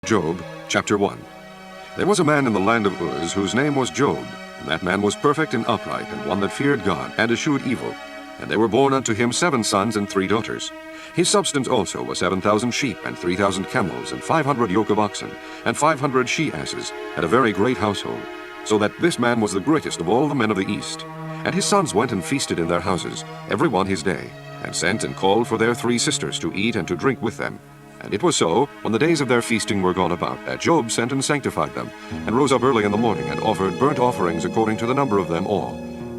Job, chapter 1. There was a man in the land of Uz whose name was Job, and that man was perfect and upright, and one that feared God, and eschewed evil. And there were born unto him 7 sons and 3 daughters. His substance also was 7,000 sheep, and 3,000 camels, and 500 yoke of oxen, and 500 she-asses, and a very great household. So that this man was the greatest of all the men of the east. And his sons went and feasted in their houses, every one his day, and sent and called for their 3 sisters to eat and to drink with them. And it was so, when the days of their feasting were gone about, that Job sent and sanctified them, and rose up early in the morning, and offered burnt offerings according to the number of them all.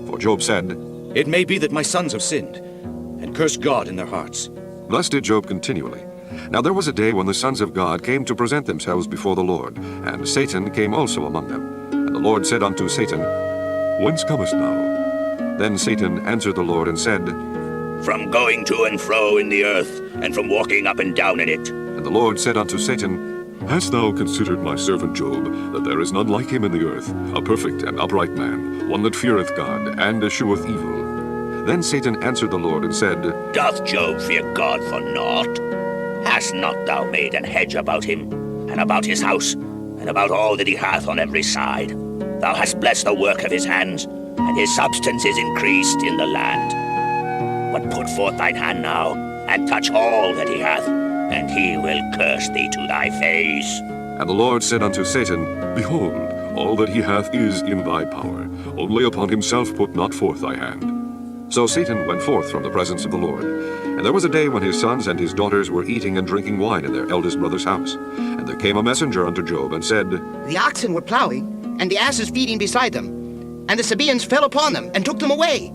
For Job said, It may be that my sons have sinned, and cursed God in their hearts. Thus did Job continually. Now there was a day when the sons of God came to present themselves before the Lord, and Satan came also among them. And the Lord said unto Satan, Whence comest thou? Then Satan answered the Lord and said, From going to and fro in the earth, and from walking up and down in it. And the Lord said unto Satan, Hast thou considered my servant Job, that there is none like him in the earth, a perfect and upright man, one that feareth God, and escheweth evil? Then Satan answered the Lord and said, Doth Job fear God for naught? Hast not thou made an hedge about him, and about his house, and about all that he hath on every side? Thou hast blessed the work of his hands, and his substance is increased in the land. But put forth thine hand now, and touch all that he hath, and he will curse thee to thy face. And the Lord said unto Satan, Behold, all that he hath is in thy power. Only upon himself put not forth thy hand. So Satan went forth from the presence of the Lord. And there was a day when his sons and his daughters were eating and drinking wine in their eldest brother's house. And there came a messenger unto Job, and said, The oxen were plowing, and the asses feeding beside them. And the Sabaeans fell upon them, and took them away.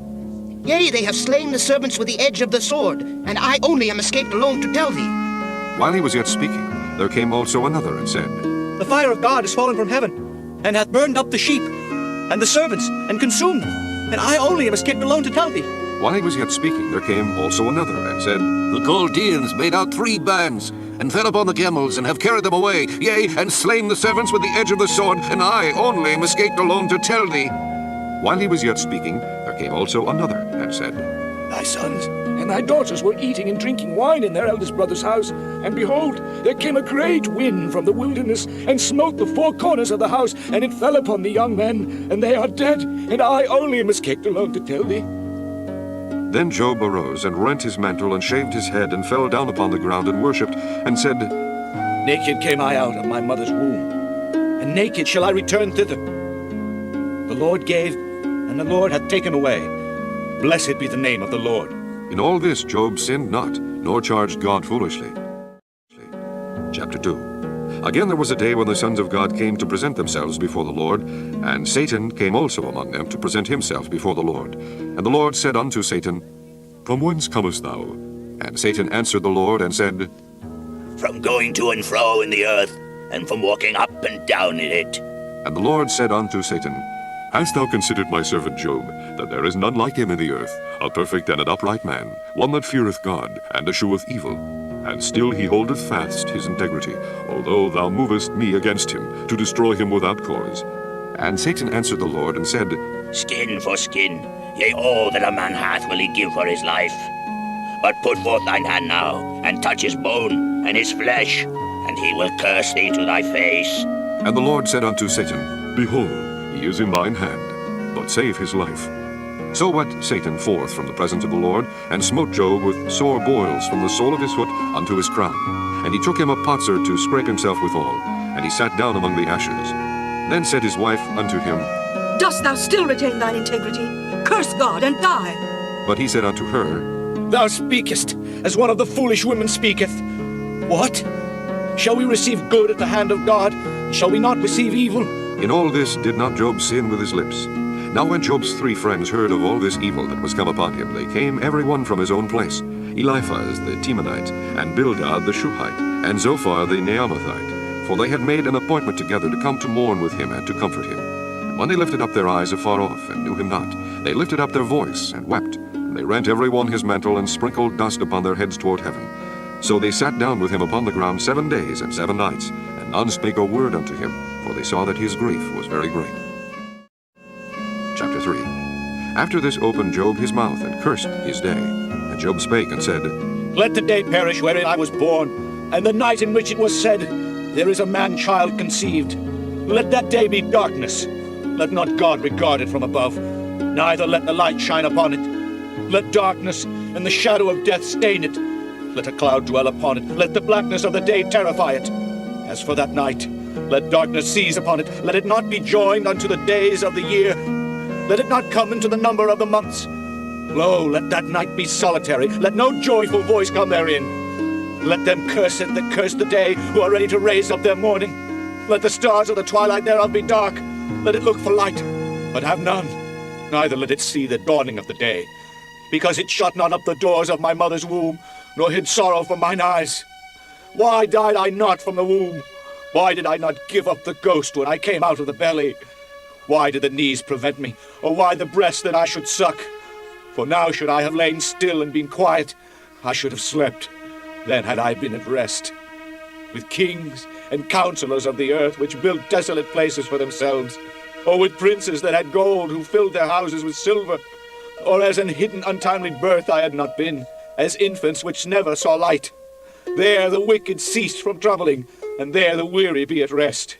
Yea, they have slain the servants with the edge of the sword, and I only am escaped alone to tell thee. While he was yet speaking, there came also another, and said, The fire of God is fallen from heaven, and hath burned up the sheep, and the servants, and consumed them, and I only am escaped alone to tell thee. While he was yet speaking, there came also another, and said, The Chaldeans made out 3 bands, and fell upon the camels, and have carried them away, yea, and slain the servants with the edge of the sword, and I only am escaped alone to tell thee. While he was yet speaking, there came also another, and said, Thy sons and thy daughters were eating and drinking wine in their eldest brother's house, and behold, there came a great wind from the wilderness, and smote the 4 corners of the house, and it fell upon the young men, and they are dead, and I only am escaped alone to tell thee. Then Job arose, and rent his mantle, and shaved his head, and fell down upon the ground, and worshipped, and said, Naked came I out of my mother's womb, and naked shall I return thither. The Lord gave, and the Lord hath taken away. Blessed be the name of the Lord. In all this Job sinned not, nor charged God foolishly. Chapter 2. Again there was a day when the sons of God came to present themselves before the Lord, and Satan came also among them to present himself before the Lord. And the Lord said unto Satan, From whence comest thou? And Satan answered the Lord, and said, From going to and fro in the earth, and from walking up and down in it. And the Lord said unto Satan, Hast thou considered my servant Job, that there is none like him in the earth, a perfect and an upright man, one that feareth God, and escheweth evil? And still he holdeth fast his integrity, although thou movest me against him, to destroy him without cause. And Satan answered the Lord, and said, Skin for skin, yea, all that a man hath will he give for his life. But put forth thine hand now, and touch his bone and his flesh, and he will curse thee to thy face. And the Lord said unto Satan, Behold, he is in thine hand, but save his life. So went Satan forth from the presence of the Lord, and smote Job with sore boils from the sole of his foot unto his crown. And he took him a potser to scrape himself withal, and he sat down among the ashes. Then said his wife unto him, Dost thou still retain thine integrity? Curse God and die. But he said unto her, Thou speakest, as one of the foolish women speaketh. What? Shall we receive good at the hand of God? Shall we not receive evil? In all this did not Job sin with his lips. Now when Job's 3 friends heard of all this evil that was come upon him, they came every one from his own place, Eliphaz the Temanite, and Bildad the Shuhite, and Zophar the Naamathite, for they had made an appointment together to come to mourn with him and to comfort him. And when they lifted up their eyes afar off, and knew him not, they lifted up their voice, and wept, and they rent every one his mantle, and sprinkled dust upon their heads toward heaven. So they sat down with him upon the ground 7 days and 7 nights, and none spake a word unto him, for they saw that his grief was very great. Chapter 3. After this opened Job his mouth, and cursed his day. And Job spake, and said, Let the day perish wherein I was born, and the night in which it was said, there is a man-child conceived. Let that day be darkness. Let not God regard it from above, neither let the light shine upon it. Let darkness and the shadow of death stain it. Let a cloud dwell upon it. Let the blackness of the day terrify it. As for that night, let darkness seize upon it. Let it not be joined unto the days of the year. Let it not come into the number of the months. Lo, let that night be solitary. Let no joyful voice come therein. Let them curse it that curse the day, who are ready to raise up their morning. Let the stars of the twilight thereof be dark. Let it look for light, but have none. Neither let it see the dawning of the day. Because it shut not up the doors of my mother's womb, nor hid sorrow from mine eyes. Why died I not from the womb? Why did I not give up the ghost when I came out of the belly? Why did the knees prevent me, or why the breast that I should suck? For now should I have lain still and been quiet, I should have slept. Then had I been at rest. With kings and counselors of the earth, which built desolate places for themselves, or with princes that had gold, who filled their houses with silver, or as an hidden untimely birth I had not been, as infants which never saw light. There the wicked ceased from troubling, and there the weary be at rest.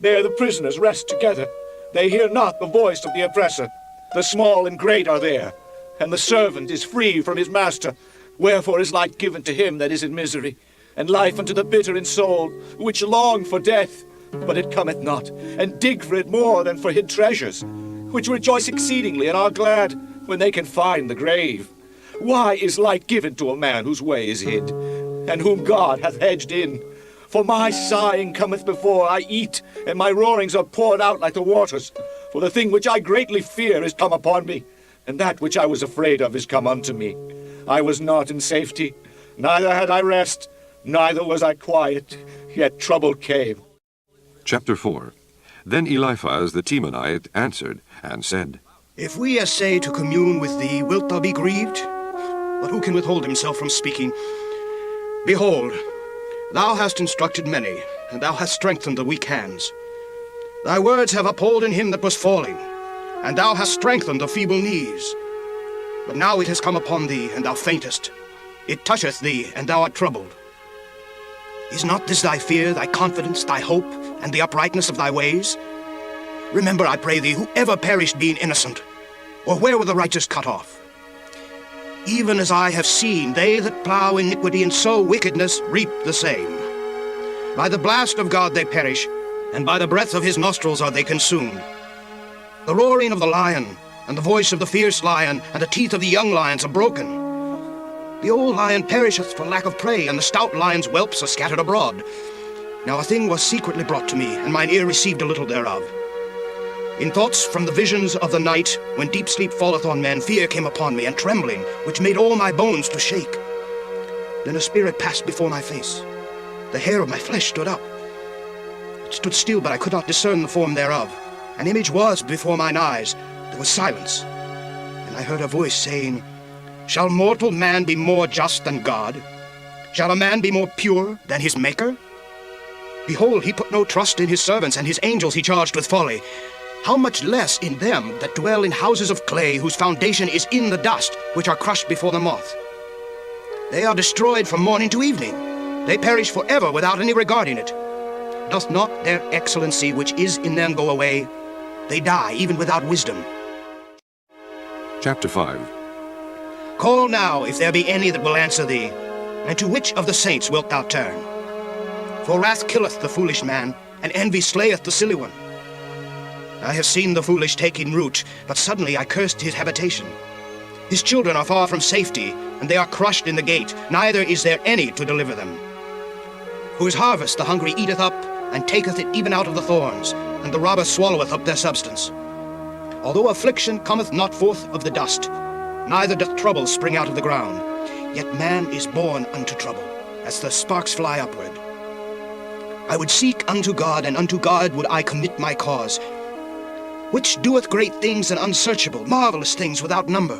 There the prisoners rest together. They hear not the voice of the oppressor. The small and great are there, and the servant is free from his master. Wherefore is light given to him that is in misery, and life unto the bitter in soul, which long for death, but it cometh not, and dig for it more than for hid treasures, which rejoice exceedingly and are glad when they can find the grave. Why is light given to a man whose way is hid, and whom God hath hedged in? For my sighing cometh before I eat, and my roarings are poured out like the waters. For the thing which I greatly fear is come upon me, and that which I was afraid of is come unto me. I was not in safety, neither had I rest, neither was I quiet, yet trouble came. Chapter 4. Then Eliphaz the Temanite answered and said, If we essay to commune with thee, wilt thou be grieved? But who can withhold himself from speaking? Behold, thou hast instructed many, and thou hast strengthened the weak hands. Thy words have upholden him that was falling, and thou hast strengthened the feeble knees. But now it has come upon thee, and thou faintest. It toucheth thee, and thou art troubled. Is not this thy fear, thy confidence, thy hope, and the uprightness of thy ways? Remember, I pray thee, who ever perished being innocent, or where were the righteous cut off? Even as I have seen, they that plow iniquity and sow wickedness reap the same. By the blast of God they perish, and by the breath of his nostrils are they consumed. The roaring of the lion, and the voice of the fierce lion, and the teeth of the young lions are broken. The old lion perisheth for lack of prey, and the stout lion's whelps are scattered abroad. Now a thing was secretly brought to me, and mine ear received a little thereof. In thoughts from the visions of the night, when deep sleep falleth on men, fear came upon me, and trembling, which made all my bones to shake. Then a spirit passed before my face. The hair of my flesh stood up. It stood still, but I could not discern the form thereof. An image was before mine eyes. There was silence. And I heard a voice saying, Shall mortal man be more just than God? Shall a man be more pure than his Maker? Behold, he put no trust in his servants, and his angels he charged with folly. How much less in them that dwell in houses of clay, whose foundation is in the dust, which are crushed before the moth? They are destroyed from morning to evening. They perish forever without any regard in it. Doth not their excellency which is in them go away? They die even without wisdom. Chapter 5. Call now, if there be any that will answer thee, and to which of the saints wilt thou turn? For wrath killeth the foolish man, and envy slayeth the silly one. I have seen the foolish taking root, but suddenly I cursed his habitation. His children are far from safety, and they are crushed in the gate, neither is there any to deliver them. Whose harvest the hungry eateth up, and taketh it even out of the thorns, and the robber swalloweth up their substance. Although affliction cometh not forth of the dust, neither doth trouble spring out of the ground, yet man is born unto trouble, as the sparks fly upward. I would seek unto God, and unto God would I commit my cause, which doeth great things and unsearchable, marvelous things without number,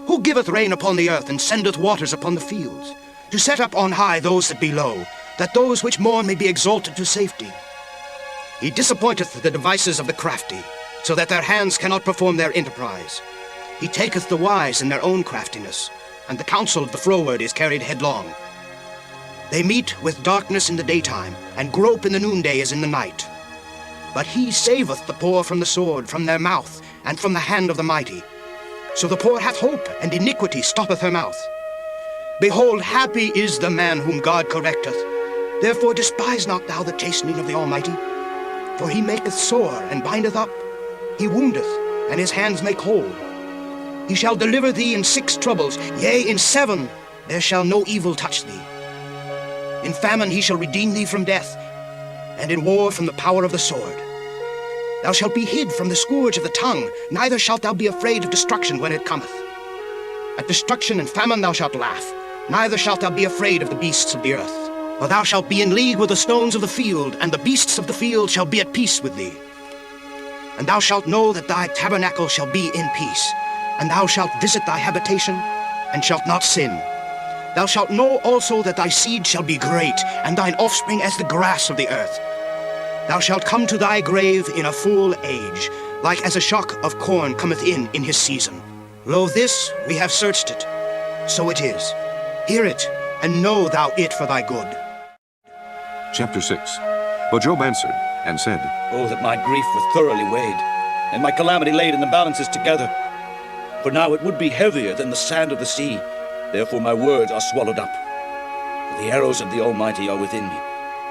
who giveth rain upon the earth, and sendeth waters upon the fields, to set up on high those that be low, that those which mourn may be exalted to safety. He disappointeth the devices of the crafty, so that their hands cannot perform their enterprise. He taketh the wise in their own craftiness, and the counsel of the froward is carried headlong. They meet with darkness in the daytime, and grope in the noonday as in the night. But he saveth the poor from the sword, from their mouth, and from the hand of the mighty. So the poor hath hope, and iniquity stoppeth her mouth. Behold, happy is the man whom God correcteth. Therefore despise not thou the chastening of the Almighty. For he maketh sore, and bindeth up. He woundeth, and his hands make whole. He shall deliver thee in 6 troubles, yea, in 7 there shall no evil touch thee. In famine he shall redeem thee from death, and in war from the power of the sword. Thou shalt be hid from the scourge of the tongue, neither shalt thou be afraid of destruction when it cometh. At destruction and famine thou shalt laugh, neither shalt thou be afraid of the beasts of the earth. For thou shalt be in league with the stones of the field, and the beasts of the field shall be at peace with thee. And thou shalt know that thy tabernacle shall be in peace, and thou shalt visit thy habitation, and shalt not sin. Thou shalt know also that thy seed shall be great, and thine offspring as the grass of the earth. Thou shalt come to thy grave in a full age, like as a shock of corn cometh in his season. Lo, this we have searched it. So it is. Hear it, and know thou it for thy good. Chapter 6. But Job answered and said, Oh, that my grief were thoroughly weighed, and my calamity laid in the balances together. For now it would be heavier than the sand of the sea. Therefore my words are swallowed up. For the arrows of the Almighty are within me.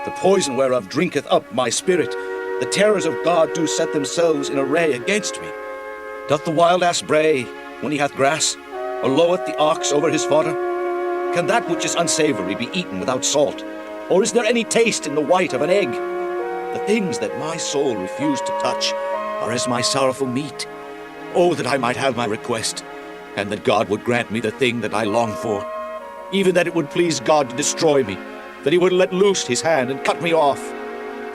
The poison whereof drinketh up my spirit. The terrors of God do set themselves in array against me. Doth the wild ass bray when he hath grass? Or loweth the ox over his fodder? Can that which is unsavory be eaten without salt? Or is there any taste in the white of an egg? The things that my soul refused to touch are as my sorrowful meat. Oh, that I might have my request, and that God would grant me the thing that I long for. Even that it would please God to destroy me, that he would let loose his hand and cut me off.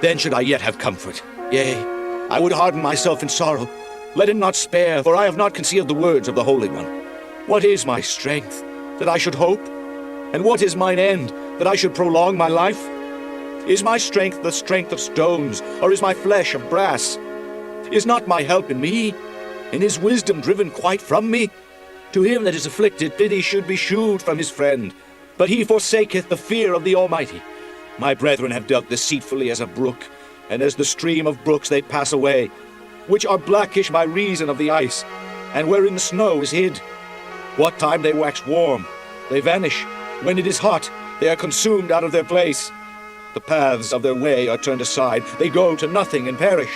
Then should I yet have comfort. Yea, I would harden myself in sorrow. Let him not spare, for I have not concealed the words of the Holy One. What is my strength, that I should hope? And what is mine end, that I should prolong my life? Is my strength the strength of stones, or is my flesh of brass? Is not my help in me, and his wisdom driven quite from me? To him that is afflicted, pity should be shewed from his friend, but he forsaketh the fear of the Almighty. My brethren have dealt deceitfully as a brook, and as the stream of brooks they pass away, which are blackish by reason of the ice, and wherein the snow is hid. What time they wax warm, they vanish. When it is hot, they are consumed out of their place. The paths of their way are turned aside, they go to nothing and perish.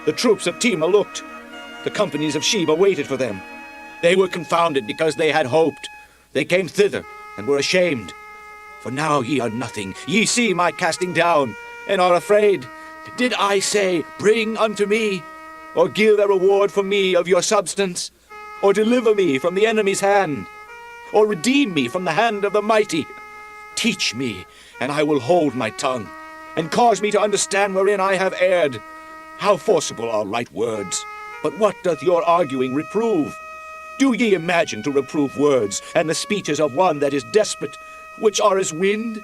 The troops of Tema looked, the companies of Sheba waited for them. They were confounded because they had hoped. They came thither and were ashamed. For now ye are nothing, ye see my casting down, and are afraid. Did I say, bring unto me, or give a reward for me of your substance, or deliver me from the enemy's hand, or redeem me from the hand of the mighty? Teach me, and I will hold my tongue, and cause me to understand wherein I have erred. How forcible are right words, but what doth your arguing reprove? Do ye imagine to reprove words, and the speeches of one that is desperate, which are as wind?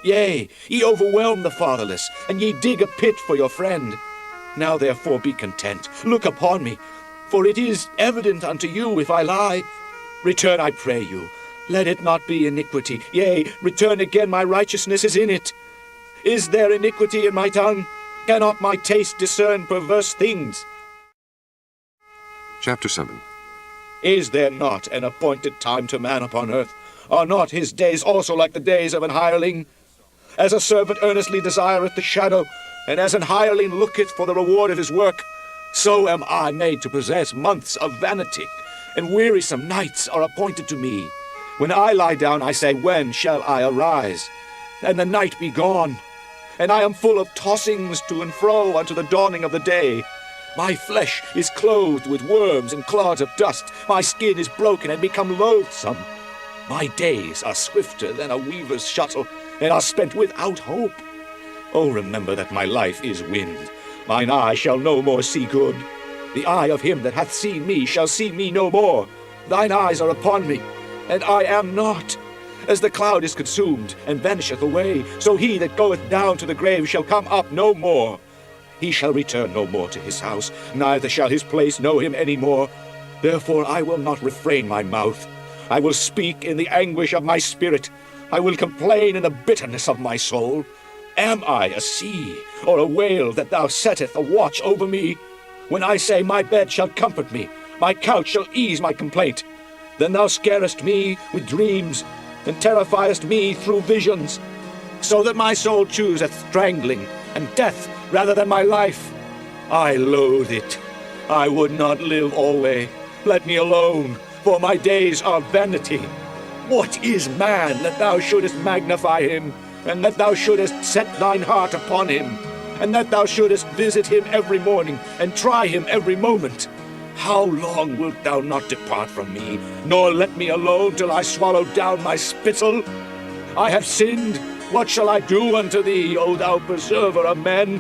Yea, ye overwhelm the fatherless, and ye dig a pit for your friend. Now therefore be content, look upon me, for it is evident unto you if I lie. Return, I pray you, let it not be iniquity. Yea, return again, my righteousness is in it. Is there iniquity in my tongue? Cannot my taste discern perverse things? Chapter 7. Is there not an appointed time to man upon earth? Are not his days also like the days of an hireling? As a servant earnestly desireth the shadow, and as an hireling looketh for the reward of his work, so am I made to possess months of vanity, and wearisome nights are appointed to me. When I lie down, I say, when shall I arise? And the night be gone, and I am full of tossings to and fro unto the dawning of the day. My flesh is clothed with worms and clods of dust. My skin is broken and become loathsome. My days are swifter than a weaver's shuttle, and are spent without hope. Oh, remember that my life is wind. Mine eye shall no more see good. The eye of him that hath seen me shall see me no more. Thine eyes are upon me, and I am not. As the cloud is consumed, and vanisheth away, so he that goeth down to the grave shall come up no more. He shall return no more to his house, neither shall his place know him any more. Therefore I will not refrain my mouth. I will speak in the anguish of my spirit. I will complain in the bitterness of my soul. Am I a sea or a whale that thou settest a watch over me? When I say my bed shall comfort me, my couch shall ease my complaint, then thou scarest me with dreams, and terrifiest me through visions, so that my soul chooseth strangling and death rather than my life. I loathe it. I would not live alway. Let me alone, for my days are vanity. What is man that thou shouldest magnify him, and that thou shouldest set thine heart upon him, and that thou shouldest visit him every morning, and try him every moment? How long wilt thou not depart from me, nor let me alone till I swallow down my spittle? I have sinned. What shall I do unto thee, O thou preserver of men?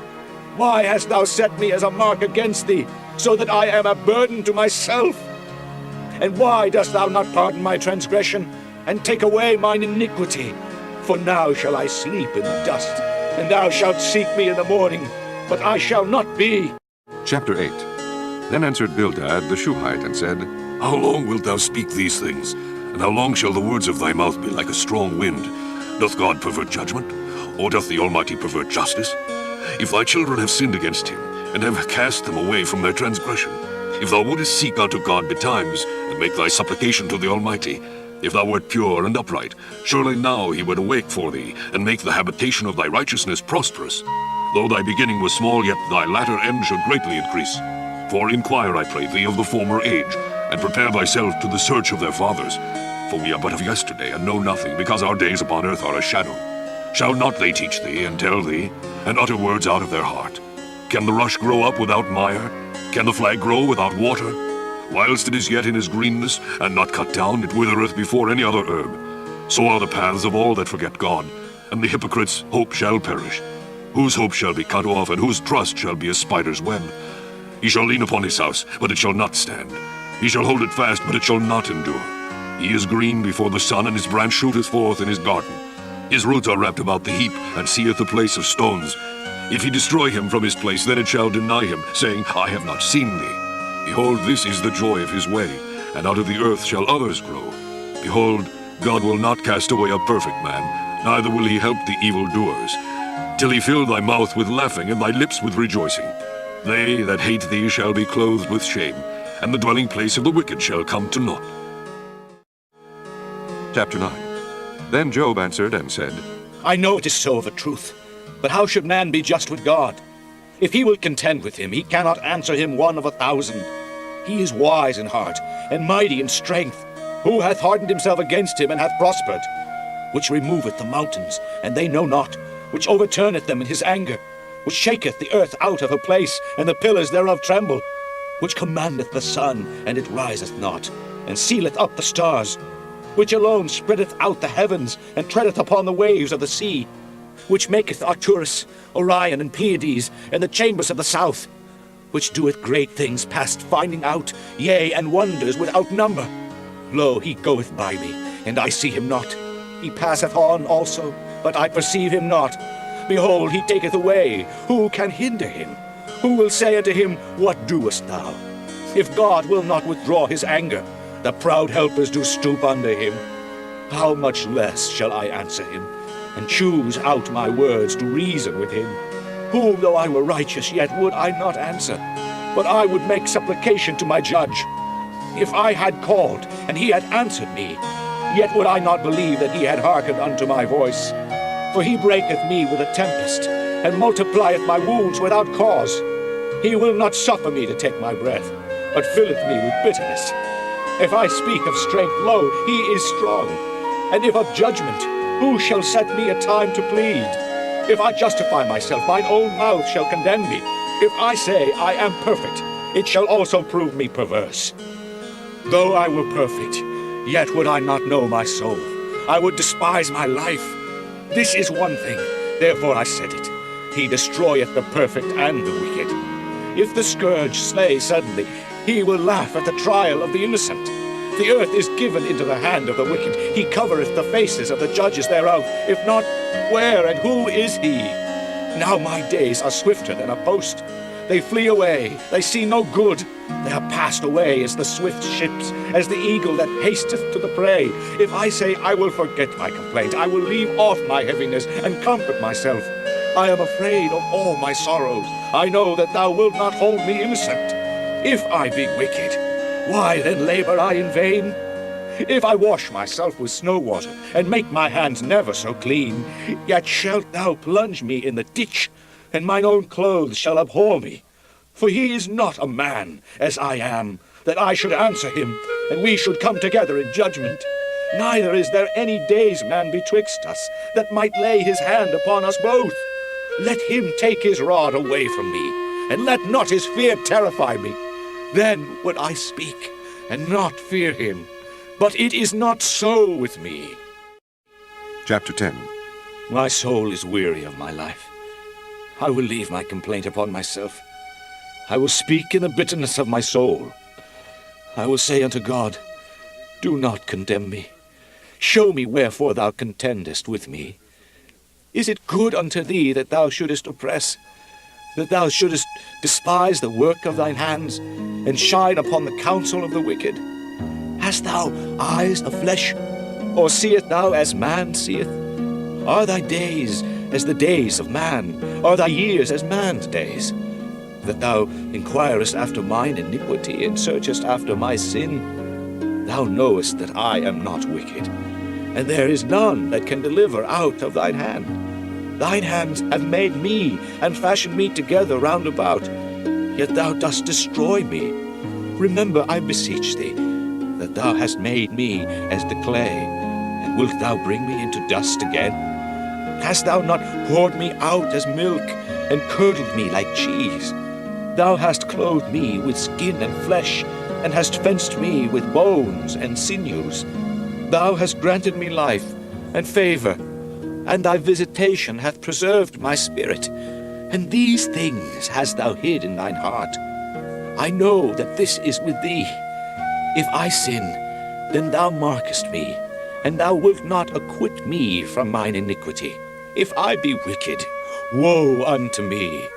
Why hast thou set me as a mark against thee, so that I am a burden to myself? And why dost thou not pardon my transgression, and take away mine iniquity? For now shall I sleep in dust, and thou shalt seek me in the morning, but I shall not be. Chapter 8. Then answered Bildad the Shuhite and said, How long wilt thou speak these things? And how long shall the words of thy mouth be like a strong wind? Doth God pervert judgment? Or doth the Almighty pervert justice? If thy children have sinned against him, and have cast them away from their transgression, if thou wouldest seek unto God betimes, and make thy supplication to the Almighty, if thou wert pure and upright, surely now he would awake for thee, and make the habitation of thy righteousness prosperous. Though thy beginning was small, yet thy latter end shall greatly increase. For inquire, I pray thee, of the former age, and prepare thyself to the search of their fathers. For we are but of yesterday, and know nothing, because our days upon earth are a shadow. Shall not they teach thee, and tell thee, and utter words out of their heart? Can the rush grow up without mire? Can the flag grow without water? Whilst it is yet in his greenness, and not cut down, it withereth before any other herb. So are the paths of all that forget God, and the hypocrite's hope shall perish. Whose hope shall be cut off, and whose trust shall be a spider's web? He shall lean upon his house, but it shall not stand. He shall hold it fast, but it shall not endure. He is green before the sun, and his branch shooteth forth in his garden. His roots are wrapped about the heap, and seeth the place of stones. If he destroy him from his place, then it shall deny him, saying, I have not seen thee. Behold, this is the joy of his way, and out of the earth shall others grow. Behold, God will not cast away a perfect man, neither will he help the evildoers, till he fill thy mouth with laughing, and thy lips with rejoicing. They that hate thee shall be clothed with shame, and the dwelling place of the wicked shall come to naught. Chapter 9. Then Job answered and said, I know it is so of a truth, but how should man be just with God? If he will contend with him, he cannot answer him 1 of 1,000. He is wise in heart, and mighty in strength. Who hath hardened himself against him, and hath prospered? Which removeth the mountains, and they know not, which overturneth them in his anger, which shaketh the earth out of her place, and the pillars thereof tremble, which commandeth the sun, and it riseth not, and sealeth up the stars, which alone spreadeth out the heavens, and treadeth upon the waves of the sea, which maketh Arcturus, Orion, and Pleiades, and the chambers of the south, which doeth great things past finding out, yea, and wonders without number. Lo, he goeth by me, and I see him not. He passeth on also, but I perceive him not. Behold, he taketh away. Who can hinder him? Who will say unto him, What doest thou? If God will not withdraw his anger, the proud helpers do stoop under him. How much less shall I answer him, and choose out my words to reason with him? Whom, though I were righteous, yet would I not answer, but I would make supplication to my judge. If I had called, and he had answered me, yet would I not believe that he had hearkened unto my voice. For he breaketh me with a tempest, and multiplieth my wounds without cause. He will not suffer me to take my breath, but filleth me with bitterness. If I speak of strength, lo, he is strong. And if of judgment, who shall set me a time to plead? If I justify myself, mine own mouth shall condemn me. If I say I am perfect, it shall also prove me perverse. Though I were perfect, yet would I not know my soul. I would despise my life. This is one thing, therefore I said it. He destroyeth the perfect and the wicked. If the scourge slay suddenly, he will laugh at the trial of the innocent. The earth is given into the hand of the wicked. He covereth the faces of the judges thereof. If not, where and who is he? Now my days are swifter than a post. They flee away. They see no good. They are passed away as the swift ships, as the eagle that hasteth to the prey. If I say I will forget my complaint, I will leave off my heaviness and comfort myself. I am afraid of all my sorrows. I know that thou wilt not hold me innocent. If I be wicked, why then labor I in vain? If I wash myself with snow water, and make my hands never so clean, yet shalt thou plunge me in the ditch, and mine own clothes shall abhor me. For he is not a man, as I am, that I should answer him, and we should come together in judgment. Neither is there any day's man betwixt us, that might lay his hand upon us both. Let him take his rod away from me, and let not his fear terrify me. Then would I speak, and not fear him. But it is not so with me. Chapter 10. My soul is weary of my life. I will leave my complaint upon myself. I will speak in the bitterness of my soul. I will say unto God, do not condemn me. Show me wherefore thou contendest with me. Is it good unto thee that thou shouldest oppress, that thou shouldest despise the work of thine hands, and shine upon the counsel of the wicked? Hast thou eyes of flesh, or seest thou as man seeth? Are thy days as the days of man? Are thy years as man's days? That thou inquirest after mine iniquity, and searchest after my sin? Thou knowest that I am not wicked, and there is none that can deliver out of thine hand. Thine hands have made me, and fashioned me together round about, yet thou dost destroy me. Remember, I beseech thee, that thou hast made me as the clay, and wilt thou bring me into dust again? Hast thou not poured me out as milk, and curdled me like cheese? Thou hast clothed me with skin and flesh, and hast fenced me with bones and sinews. Thou hast granted me life and favor, and thy visitation hath preserved my spirit. And these things hast thou hid in thine heart. I know that this is with thee. If I sin, then thou markest me, and thou wilt not acquit me from mine iniquity. If I be wicked, woe unto me.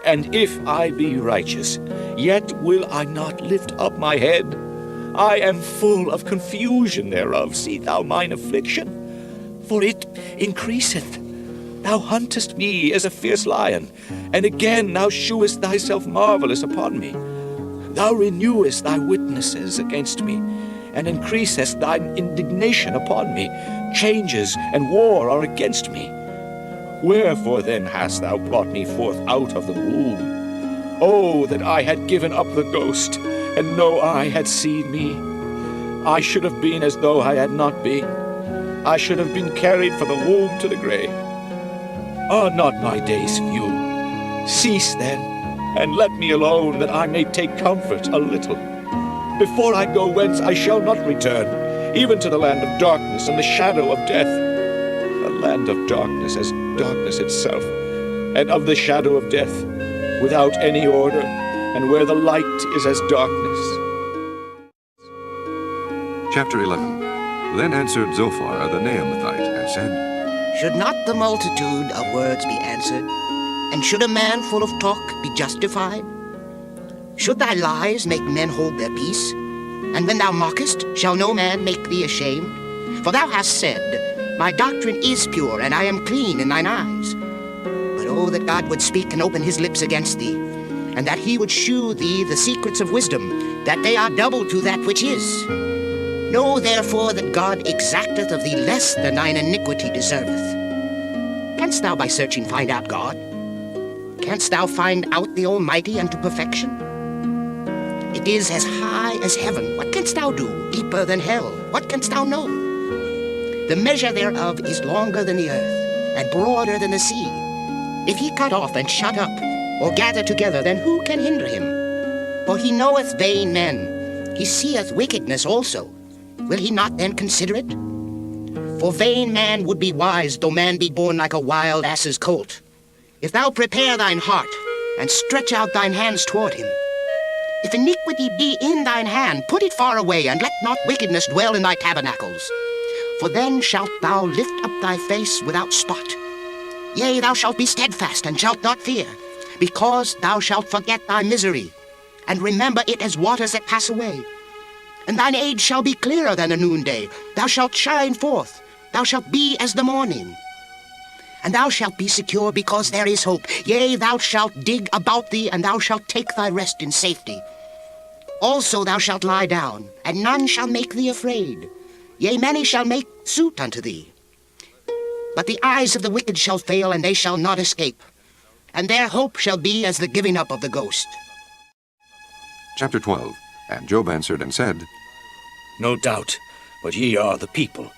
And if I be righteous, yet will I not lift up my head. I am full of confusion thereof. See thou mine affliction, for it increaseth. Thou huntest me as a fierce lion, and again thou shewest thyself marvelous upon me. Thou renewest thy witnesses against me, and increasest thine indignation upon me. Changes and war are against me. Wherefore then hast thou brought me forth out of the womb? Oh, that I had given up the ghost, and no eye had seen me. I should have been as though I had not been. I should have been carried from the womb to the grave. Are not my days few? Cease then, and let me alone, that I may take comfort a little. Before I go whence I shall not return, even to the land of darkness and the shadow of death. A land of darkness as darkness itself, and of the shadow of death, without any order, and where the light is as darkness. Chapter 11. Then answered Zophar the Naamathite, and said, Should not the multitude of words be answered? And should a man full of talk be justified? Should thy lies make men hold their peace? And when thou mockest, shall no man make thee ashamed? For thou hast said, My doctrine is pure, and I am clean in thine eyes. But oh, that God would speak and open his lips against thee, and that he would shew thee the secrets of wisdom, that they are double to that which is. Know therefore that God exacteth of thee less than thine iniquity deserveth. Canst thou by searching find out God? Canst thou find out the Almighty unto perfection? It is as high as heaven. What canst thou do? Deeper than hell. What canst thou know? The measure thereof is longer than the earth, and broader than the sea. If he cut off and shut up, or gather together, then who can hinder him? For he knoweth vain men. He seeth wickedness also. Will he not then consider it? For vain man would be wise, though man be born like a wild ass's colt. If thou prepare thine heart, and stretch out thine hands toward him, if iniquity be in thine hand, put it far away, and let not wickedness dwell in thy tabernacles. For then shalt thou lift up thy face without spot. Yea, thou shalt be steadfast, and shalt not fear. because thou shalt forget thy misery, and remember it as waters that pass away. And thine age shall be clearer than the noonday. Thou shalt shine forth. Thou shalt be as the morning. And thou shalt be secure because there is hope. Yea, thou shalt dig about thee, and thou shalt take thy rest in safety. Also thou shalt lie down, and none shall make thee afraid. Yea, many shall make suit unto thee. But the eyes of the wicked shall fail, and they shall not escape. And their hope shall be as the giving up of the ghost. Chapter 12. And Job answered and said, No doubt, but ye are the people,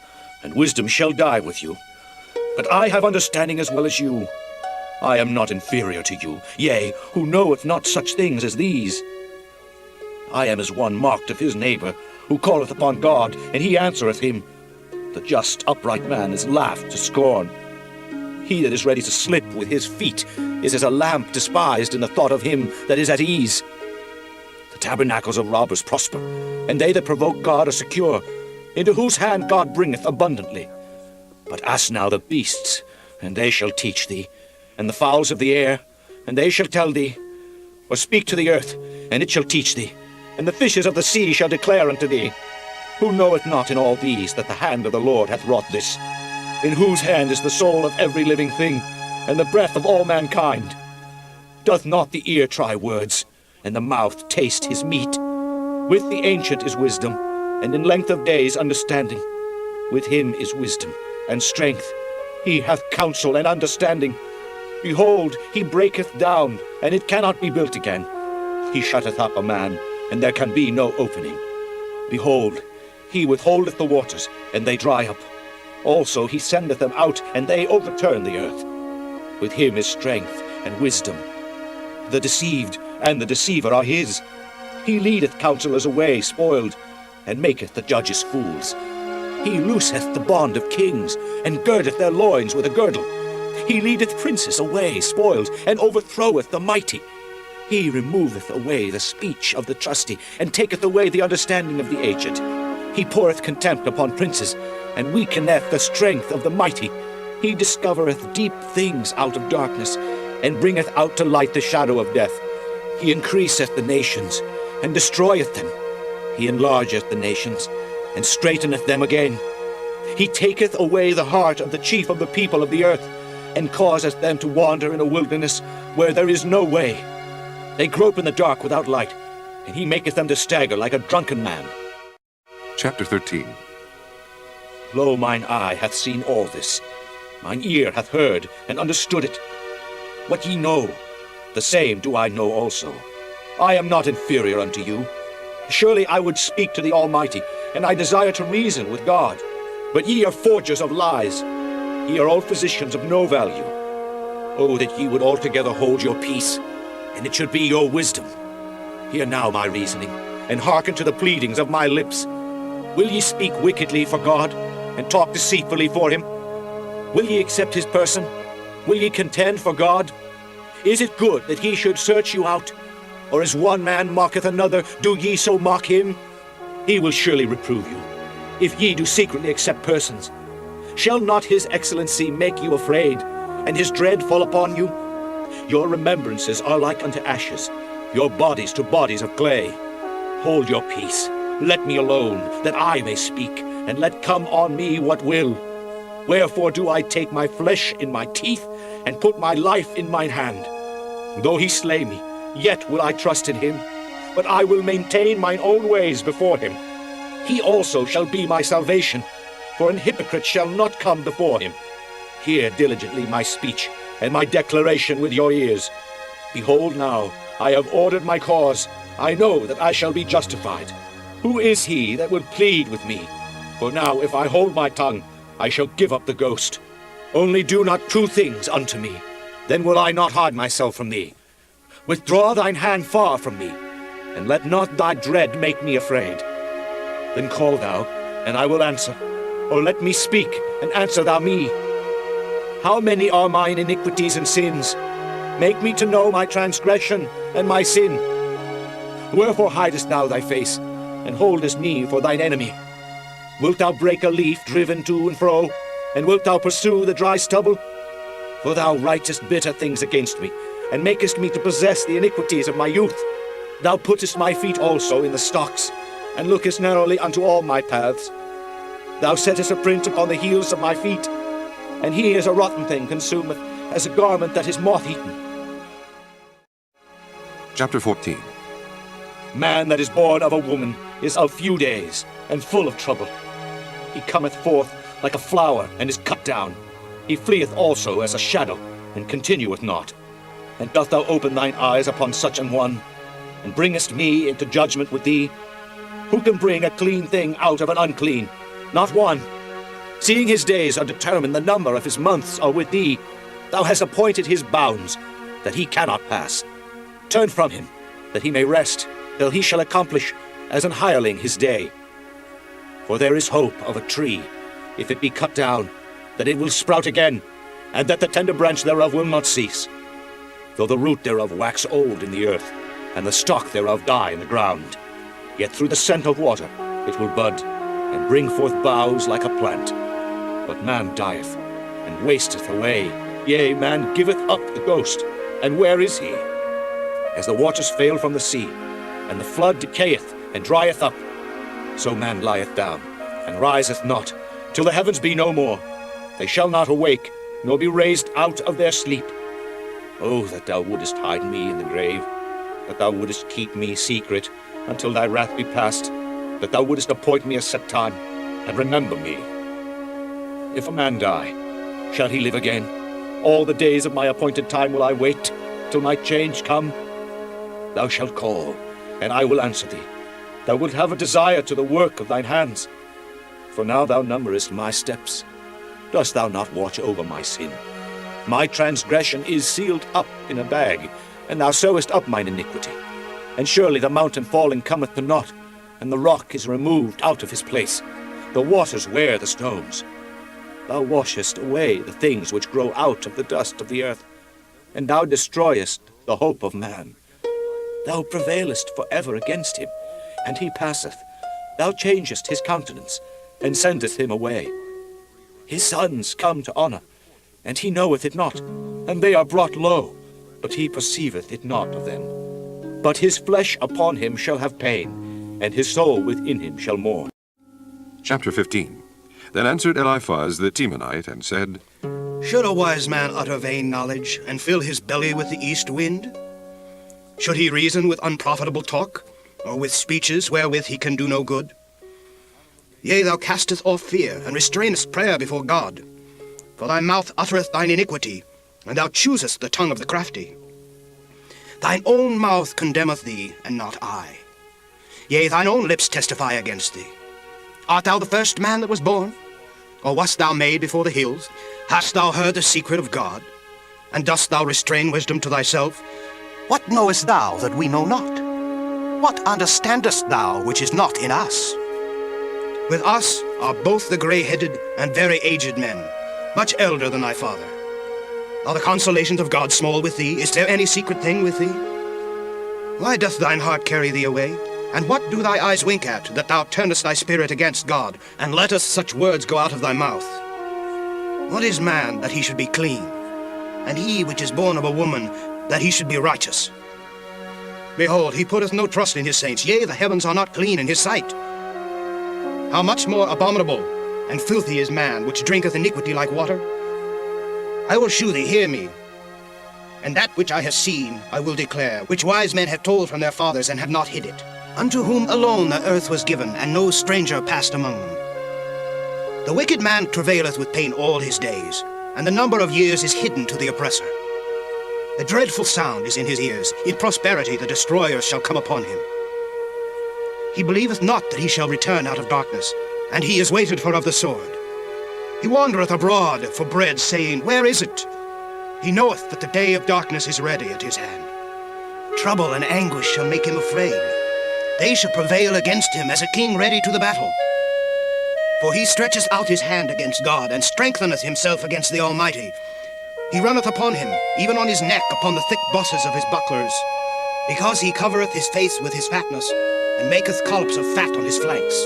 and wisdom shall die with you. But I have understanding as well as you. I am not inferior to you, yea, who knoweth not such things as these. I am as one marked of his neighbor, who calleth upon God, and he answereth him. The just, upright man is laughed to scorn. He that is ready to slip with his feet is as a lamp despised in the thought of him that is at ease. The tabernacles of robbers prosper, and they that provoke God are secure, into whose hand God bringeth abundantly. But ask now the beasts, and they shall teach thee, and the fowls of the air, and they shall tell thee. Or speak to the earth, and it shall teach thee, and the fishes of the sea shall declare unto thee. Who knoweth not in all these that the hand of the Lord hath wrought this? In whose hand is the soul of every living thing, and the breath of all mankind? Doth not the ear try words, and the mouth taste his meat? With the ancient is wisdom, and in length of days understanding. With him is wisdom and strength. He hath counsel and understanding. Behold, he breaketh down, and it cannot be built again. He shutteth up a man, and there can be no opening. Behold, he withholdeth the waters, and they dry up. Also he sendeth them out, and they overturn the earth. With him is strength and wisdom. The deceived and the deceiver are his. He leadeth counselors away spoiled, and maketh the judges fools. He looseth the bond of kings, and girdeth their loins with a girdle. He leadeth princes away spoiled, and overthroweth the mighty. He removeth away the speech of the trusty, and taketh away the understanding of the aged. He poureth contempt upon princes, and weakeneth the strength of the mighty. He discovereth deep things out of darkness, and bringeth out to light the shadow of death. He increaseth the nations, and destroyeth them. He enlargeth the nations, and straiteneth them again. He taketh away the heart of the chief of the people of the earth, and causeth them to wander in a wilderness where there is no way. They grope in the dark without light, and he maketh them to stagger like a drunken man. Chapter 13. Lo, mine eye hath seen all this. Mine ear hath heard and understood it. What ye know, the same do I know also. I am not inferior unto you. Surely I would speak to the Almighty, and I desire to reason with God. But ye are forgers of lies. Ye are all physicians of no value. Oh, that ye would altogether hold your peace, and it should be your wisdom. Hear now my reasoning, and hearken to the pleadings of my lips. Will ye speak wickedly for God, and talk deceitfully for him? Will ye accept his person? Will ye contend for God? Is it good that he should search you out? Or as one man mocketh another, do ye so mock him? He will surely reprove you, if ye do secretly accept persons. Shall not his excellency make you afraid, and his dread fall upon you? Your remembrances are like unto ashes, your bodies to bodies of clay. Hold your peace, let me alone, that I may speak, and let come on me what will. Wherefore do I take my flesh in my teeth, and put my life in mine hand? Though he slay me, yet will I trust in him, but I will maintain mine own ways before him. He also shall be my salvation, for an hypocrite shall not come before him. Hear diligently my speech, and my declaration with your ears. Behold now, I have ordered my cause. I know that I shall be justified. Who is he that would plead with me? For now, if I hold my tongue, I shall give up the ghost. Only do not true things unto me, then will I not hide myself from thee. Withdraw thine hand far from me, and let not thy dread make me afraid. Then call thou, and I will answer, or let me speak, and answer thou me. How many are mine iniquities and sins? Make me to know my transgression and my sin. Wherefore hidest thou thy face, and holdest me for thine enemy? Wilt thou break a leaf driven to and fro, and wilt thou pursue the dry stubble? For thou writest bitter things against me, and makest me to possess the iniquities of my youth. Thou puttest my feet also in the stocks, and lookest narrowly unto all my paths. Thou settest a print upon the heels of my feet, and he as a rotten thing consumeth, as a garment that is moth-eaten. Chapter 14. Man that is born of a woman is of few days, and full of trouble. He cometh forth like a flower, and is cut down. He fleeth also as a shadow, and continueth not. And dost thou open thine eyes upon such an one, and bringest me into judgment with thee? Who can bring a clean thing out of an unclean? Not one. Seeing his days are determined, the number of his months are with thee. Thou hast appointed his bounds, that he cannot pass. Turn from him, that he may rest, till he shall accomplish as an hireling his day. For there is hope of a tree, if it be cut down, that it will sprout again, and that the tender branch thereof will not cease. Though the root thereof wax old in the earth, and the stalk thereof die in the ground, yet through the scent of water it will bud, and bring forth boughs like a plant. But man dieth, and wasteth away. Yea, man giveth up the ghost, and where is he? As the waters fail from the sea, and the flood decayeth, and drieth up, so man lieth down, and riseth not, till the heavens be no more. They shall not awake, nor be raised out of their sleep. Oh, that thou wouldest hide me in the grave, that thou wouldest keep me secret until thy wrath be past, that thou wouldest appoint me a set time, and remember me. If a man die, shall he live again? All the days of my appointed time will I wait, till my change come. Thou shalt call, and I will answer thee. Thou wilt have a desire to the work of thine hands. For now thou numberest my steps. Dost thou not watch over my sin? My transgression is sealed up in a bag, and thou sewest up mine iniquity. And surely the mountain falling cometh to naught, and the rock is removed out of his place. The waters wear the stones. Thou washest away the things which grow out of the dust of the earth, and thou destroyest the hope of man. Thou prevailest forever against him, and he passeth. Thou changest his countenance, and sendeth him away. His sons come to honor, and he knoweth it not, and they are brought low, but he perceiveth it not of them. But his flesh upon him shall have pain, and his soul within him shall mourn. Chapter 15. Then answered Eliphaz the Temanite, and said, Should a wise man utter vain knowledge, and fill his belly with the east wind? Should he reason with unprofitable talk, or with speeches wherewith he can do no good? Yea, thou castest off fear, and restrainest prayer before God. For thy mouth uttereth thine iniquity, and thou choosest the tongue of the crafty. Thine own mouth condemneth thee, and not I. Yea, thine own lips testify against thee. Art thou the first man that was born? Or wast thou made before the hills? Hast thou heard the secret of God? And dost thou restrain wisdom to thyself? What knowest thou that we know not? What understandest thou which is not in us? With us are both the grey-headed and very aged men, much elder than thy father. Are the consolations of God small with thee? Is there any secret thing with thee? Why doth thine heart carry thee away? And what do thy eyes wink at, that thou turnest thy spirit against God, and lettest such words go out of thy mouth? What is man, that he should be clean? And he which is born of a woman, that he should be righteous? Behold, he putteth no trust in his saints. Yea, the heavens are not clean in his sight. How much more abominable and filthy is man, which drinketh iniquity like water? I will shew thee, hear me. And that which I have seen I will declare, which wise men have told from their fathers, and have not hid it. Unto whom alone the earth was given, and no stranger passed among them. The wicked man travaileth with pain all his days, and the number of years is hidden to the oppressor. A dreadful sound is in his ears. In prosperity the destroyers shall come upon him. He believeth not that he shall return out of darkness, and he is waited for of the sword. He wandereth abroad for bread, saying, Where is it? He knoweth that the day of darkness is ready at his hand. Trouble and anguish shall make him afraid. They shall prevail against him as a king ready to the battle. For he stretcheth out his hand against God, and strengtheneth himself against the Almighty. He runneth upon him, even on his neck, upon the thick bosses of his bucklers, because he covereth his face with his fatness, and maketh collops of fat on his flanks.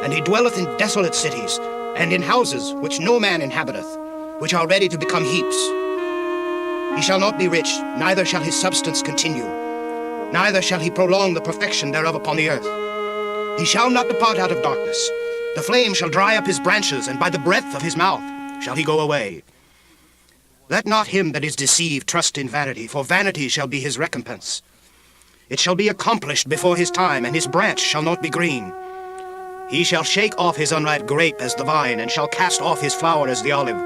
And he dwelleth in desolate cities, and in houses which no man inhabiteth, which are ready to become heaps. He shall not be rich, neither shall his substance continue, neither shall he prolong the perfection thereof upon the earth. He shall not depart out of darkness. The flame shall dry up his branches, and by the breath of his mouth shall he go away. Let not him that is deceived trust in vanity, for vanity shall be his recompense. It shall be accomplished before his time, and his branch shall not be green. He shall shake off his unripe grape as the vine, and shall cast off his flower as the olive.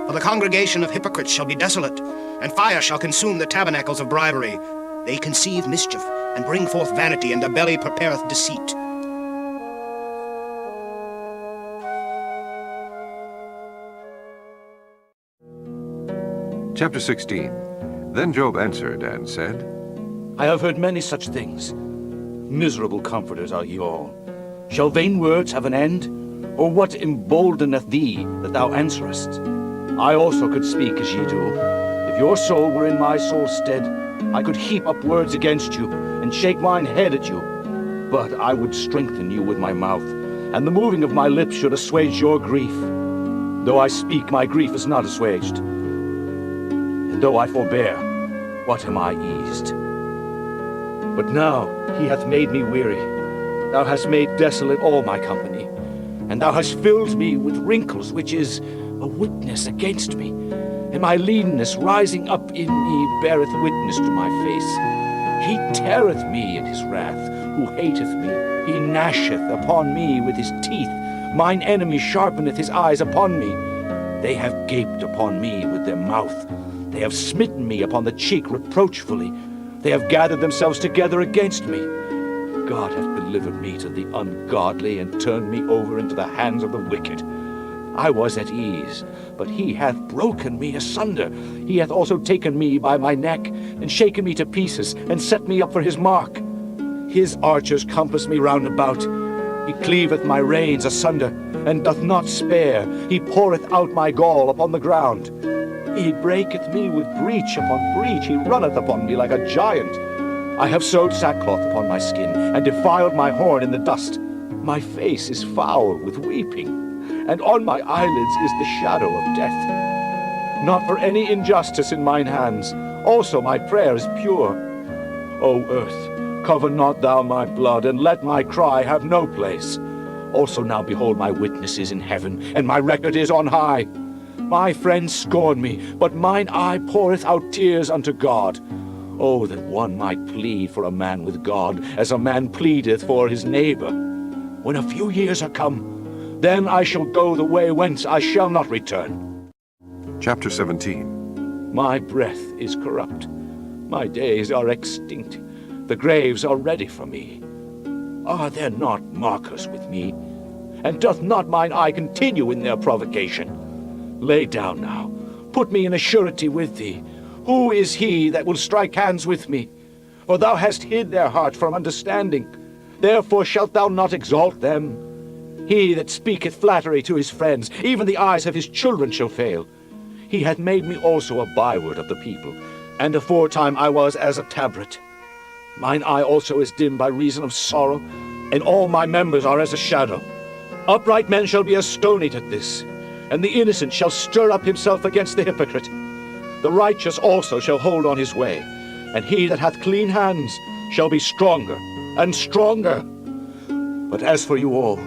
For the congregation of hypocrites shall be desolate, and fire shall consume the tabernacles of bribery. They conceive mischief, and bring forth vanity, and their belly prepareth deceit. Chapter 16. Then Job answered and said, I have heard many such things. Miserable comforters are ye all. Shall vain words have an end? Or what emboldeneth thee that thou answerest? I also could speak as ye do. If your soul were in my soul's stead, I could heap up words against you, and shake mine head at you. But I would strengthen you with my mouth, and the moving of my lips should assuage your grief. Though I speak, my grief is not assuaged. And though I forbear, what am I eased? But now he hath made me weary. Thou hast made desolate all my company, and thou hast filled me with wrinkles, which is a witness against me. And my leanness rising up in me beareth witness to my face. He teareth me in his wrath, who hateth me. He gnasheth upon me with his teeth. Mine enemy sharpeneth his eyes upon me. They have gaped upon me with their mouth. They have smitten me upon the cheek reproachfully. They have gathered themselves together against me. God hath delivered me to the ungodly, and turned me over into the hands of the wicked. I was at ease, but he hath broken me asunder. He hath also taken me by my neck, and shaken me to pieces, and set me up for his mark. His archers compass me round about. He cleaveth my reins asunder, and doth not spare. He poureth out my gall upon the ground. He breaketh me with breach upon breach. He runneth upon me like a giant. I have sewed sackcloth upon my skin, and defiled my horn in the dust. My face is foul with weeping, and on my eyelids is the shadow of death. Not for any injustice in mine hands. Also my prayer is pure. O earth, cover not thou my blood, and let my cry have no place. Also now behold my witness is in heaven, and my record is on high. My friends scorn me, but mine eye poureth out tears unto God. Oh, that one might plead for a man with God, as a man pleadeth for his neighbor. When a few years are come, then I shall go the way whence I shall not return. Chapter 17. My breath is corrupt. My days are extinct. The graves are ready for me. Are there not markers with me? And doth not mine eye continue in their provocation? Lay down now. Put me in a surety with thee. Who is he that will strike hands with me? For thou hast hid their heart from understanding. Therefore shalt thou not exalt them. He that speaketh flattery to his friends, even the eyes of his children shall fail. He hath made me also a byword of the people, and aforetime I was as a tabret. Mine eye also is dim by reason of sorrow, and all my members are as a shadow. Upright men shall be astonished at this, and the innocent shall stir up himself against the hypocrite. The righteous also shall hold on his way, and he that hath clean hands shall be stronger and stronger. But as for you all,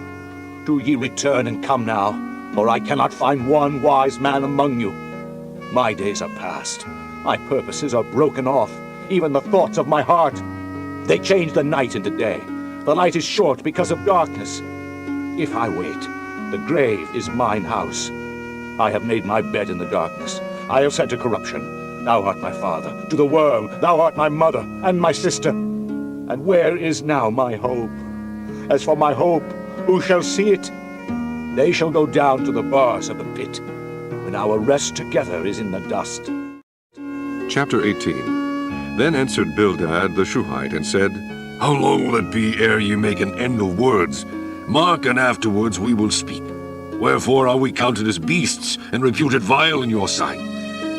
do ye return and come now, for I cannot find one wise man among you. My days are past, my purposes are broken off, even the thoughts of my heart. They change the night into day. The light is short because of darkness. If I wait, the grave is mine house. I have made my bed in the darkness. I have said to corruption, Thou art my father. To the worm, Thou art my mother and my sister. And where is now my hope? As for my hope, who shall see it? They shall go down to the bars of the pit, when our rest together is in the dust. Chapter 18. Then answered Bildad the Shuhite and said, How long will it be ere ye make an end of words? Mark, and afterwards we will speak. Wherefore are we counted as beasts, and reputed vile in your sight?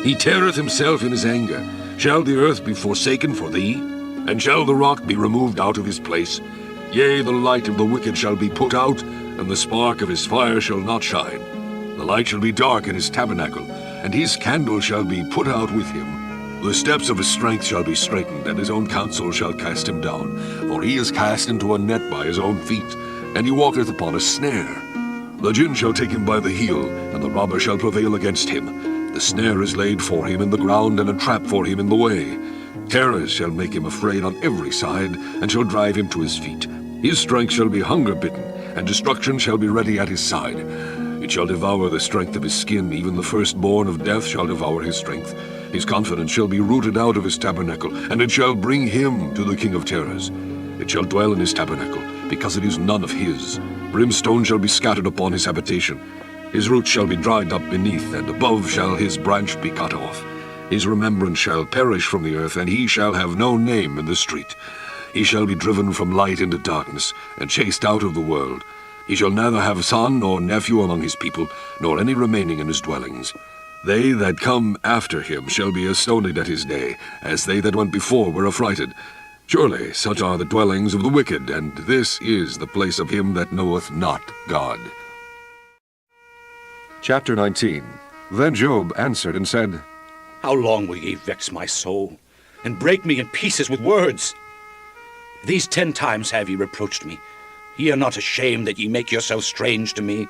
He teareth himself in his anger. Shall the earth be forsaken for thee? And shall the rock be removed out of his place? Yea, the light of the wicked shall be put out, and the spark of his fire shall not shine. The light shall be dark in his tabernacle, and his candle shall be put out with him. The steps of his strength shall be straitened, and his own counsel shall cast him down. For he is cast into a net by his own feet, and he walketh upon a snare. The gin shall take him by the heel, and the robber shall prevail against him. The snare is laid for him in the ground, and a trap for him in the way. Terrors shall make him afraid on every side, and shall drive him to his feet. His strength shall be hunger-bitten, and destruction shall be ready at his side. It shall devour the strength of his skin, even the firstborn of death shall devour his strength. His confidence shall be rooted out of his tabernacle, and it shall bring him to the King of terrors. It shall dwell in his tabernacle, because it is none of his. Brimstone shall be scattered upon his habitation. His roots shall be dried up beneath, and above shall his branch be cut off. His remembrance shall perish from the earth, and he shall have no name in the street. He shall be driven from light into darkness, and chased out of the world. He shall neither have son nor nephew among his people, nor any remaining in his dwellings. They that come after him shall be astonished at his day, as they that went before were affrighted. Surely such are the dwellings of the wicked, and this is the place of him that knoweth not God. Chapter 19. Then Job answered and said, How long will ye vex my soul, and break me in pieces with words? These 10 times have ye reproached me. Ye are not ashamed that ye make yourselves strange to me.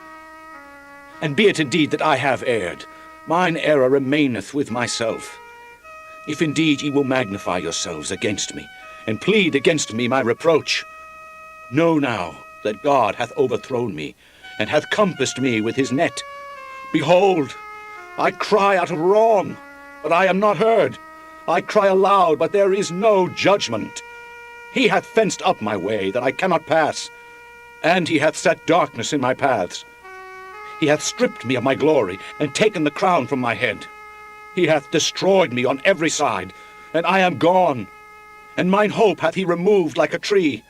And be it indeed that I have erred, mine error remaineth with myself. If indeed ye will magnify yourselves against me, and plead against me my reproach, know now that God hath overthrown me, and hath compassed me with his net. Behold, I cry out of wrong, but I am not heard. I cry aloud, but there is no judgment. He hath fenced up my way, that I cannot pass, and he hath set darkness in my paths. He hath stripped me of my glory, and taken the crown from my head. He hath destroyed me on every side, and I am gone. And mine hope hath he removed like a tree.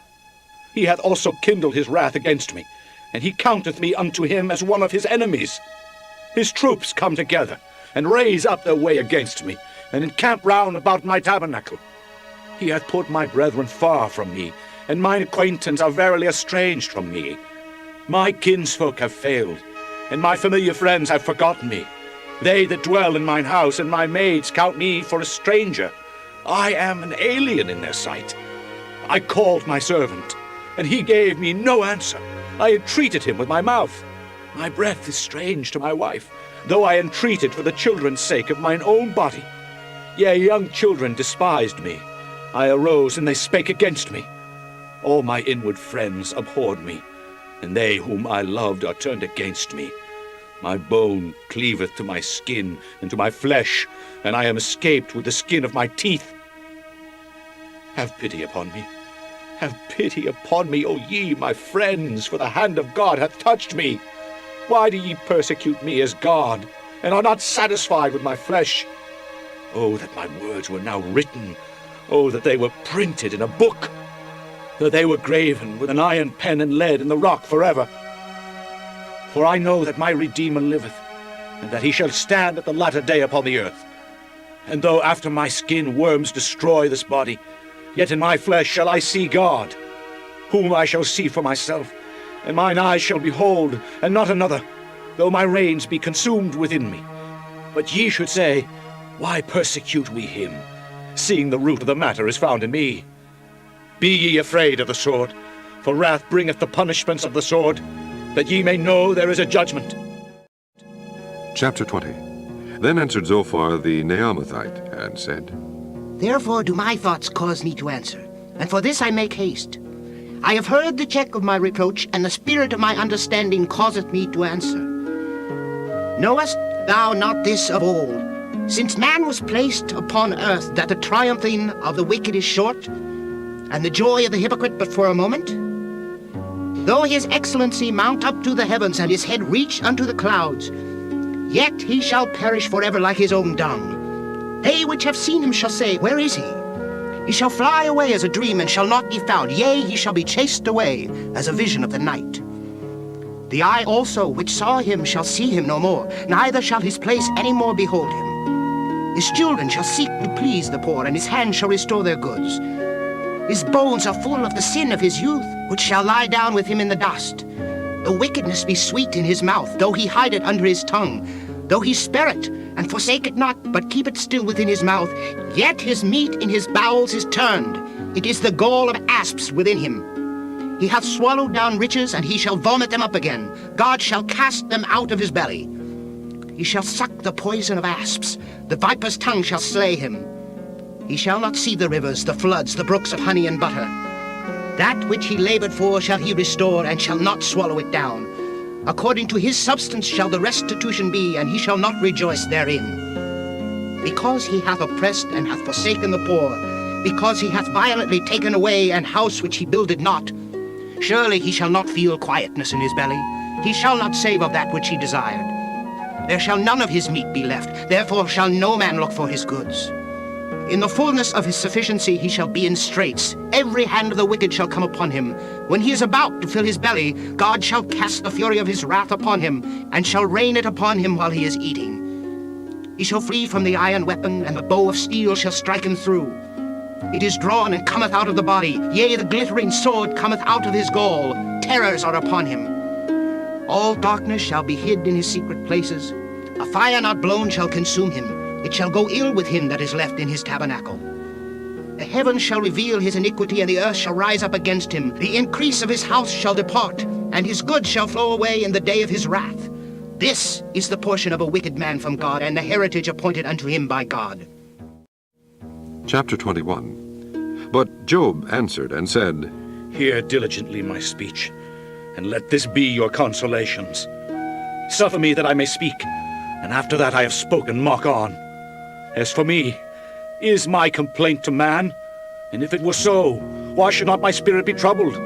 He hath also kindled his wrath against me, and he counteth me unto him as one of his enemies. His troops come together, and raise up their way against me, and encamp round about my tabernacle. He hath put my brethren far from me, and mine acquaintance are verily estranged from me. My kinsfolk have failed, and my familiar friends have forgotten me. They that dwell in mine house and my maids count me for a stranger. I am an alien in their sight. I called my servant, and he gave me no answer. I entreated him with my mouth. My breath is strange to my wife, though I entreated for the children's sake of mine own body. Yea, young children despised me. I arose, and they spake against me. All my inward friends abhorred me, and they whom I loved are turned against me. My bone cleaveth to my skin and to my flesh, and I am escaped with the skin of my teeth. Have pity upon me. Have pity upon me, O ye, my friends, for the hand of God hath touched me. Why do ye persecute me as God, and are not satisfied with my flesh? Oh, that my words were now written. Oh, that they were printed in a book. That they were graven with an iron pen and lead in the rock forever. For I know that my Redeemer liveth, and that he shall stand at the latter day upon the earth. And though after my skin worms destroy this body, yet in my flesh shall I see God, whom I shall see for myself, and mine eyes shall behold, and not another, though my reins be consumed within me. But ye should say, Why persecute we him, seeing the root of the matter is found in me? Be ye afraid of the sword, for wrath bringeth the punishments of the sword, that ye may know there is a judgment. Chapter 20. Then answered Zophar the Naamathite, and said, Therefore do my thoughts cause me to answer, and for this I make haste. I have heard the check of my reproach, and the spirit of my understanding causeth me to answer. Knowest thou not this of old? Since man was placed upon earth, that the triumphing of the wicked is short, and the joy of the hypocrite but for a moment? Though his excellency mount up to the heavens, and his head reach unto the clouds, yet he shall perish forever like his own dung. They which have seen him shall say, Where is he? He shall fly away as a dream, and shall not be found. Yea, he shall be chased away as a vision of the night. The eye also which saw him shall see him no more, neither shall his place any more behold him. His children shall seek to please the poor, and his hand shall restore their goods. His bones are full of the sin of his youth, which shall lie down with him in the dust. Though wickedness be sweet in his mouth, though he hide it under his tongue, though he spare it, and forsake it not, but keep it still within his mouth, yet his meat in his bowels is turned. It is the gall of asps within him. He hath swallowed down riches, and he shall vomit them up again. God shall cast them out of his belly. He shall suck the poison of asps. The viper's tongue shall slay him. He shall not see the rivers, the floods, the brooks of honey and butter. That which he labored for shall he restore, and shall not swallow it down. According to his substance shall the restitution be, and he shall not rejoice therein. Because he hath oppressed and hath forsaken the poor, because he hath violently taken away an house which he builded not, surely he shall not feel quietness in his belly. He shall not save of that which he desired. There shall none of his meat be left, therefore shall no man look for his goods. In the fullness of his sufficiency he shall be in straits. Every hand of the wicked shall come upon him. When he is about to fill his belly, God shall cast the fury of his wrath upon him, and shall rain it upon him while he is eating. He shall flee from the iron weapon, and the bow of steel shall strike him through. It is drawn and cometh out of the body, yea, the glittering sword cometh out of his gall. Terrors are upon him. All darkness shall be hid in his secret places. A fire not blown shall consume him. It shall go ill with him that is left in his tabernacle. The heavens shall reveal his iniquity, and the earth shall rise up against him. The increase of his house shall depart, and his goods shall flow away in the day of his wrath. This is the portion of a wicked man from God, and the heritage appointed unto him by God. Chapter 21. But Job answered and said, Hear diligently my speech, and let this be your consolations. Suffer me that I may speak, and after that I have spoken, mock on. As for me, is my complaint to man? And if it were so, why should not my spirit be troubled?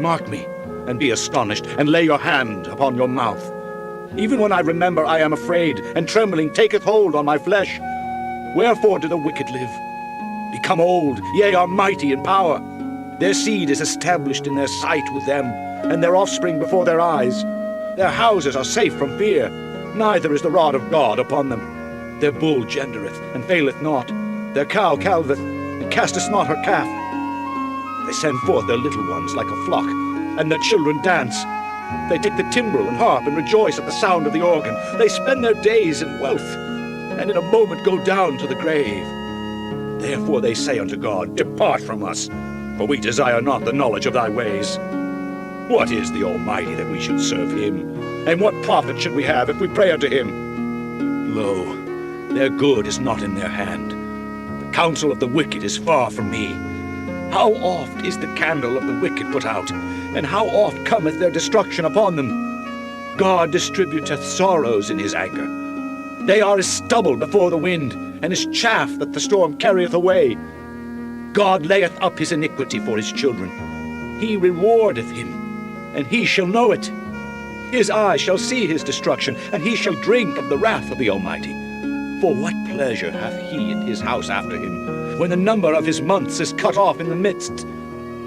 Mark me, and be astonished, and lay your hand upon your mouth. Even when I remember, I am afraid, and trembling taketh hold on my flesh. Wherefore do the wicked live? Become old, yea, are mighty in power. Their seed is established in their sight with them, and their offspring before their eyes. Their houses are safe from fear, neither is the rod of God upon them. Their bull gendereth, and faileth not. Their cow calveth, and casteth not her calf. They send forth their little ones like a flock, and their children dance. They take the timbrel and harp, and rejoice at the sound of the organ. They spend their days in wealth, and in a moment go down to the grave. Therefore they say unto God, Depart from us, for we desire not the knowledge of thy ways. What is the Almighty that we should serve him? And what profit should we have if we pray unto him? Lo, their good is not in their hand. The counsel of the wicked is far from me. How oft is the candle of the wicked put out, and how oft cometh their destruction upon them? God distributeth sorrows in his anger. They are as stubble before the wind, and as chaff that the storm carrieth away. God layeth up his iniquity for his children. He rewardeth him, and he shall know it. His eye shall see his destruction, and he shall drink of the wrath of the Almighty. For what pleasure hath he in his house after him, when the number of his months is cut off in the midst?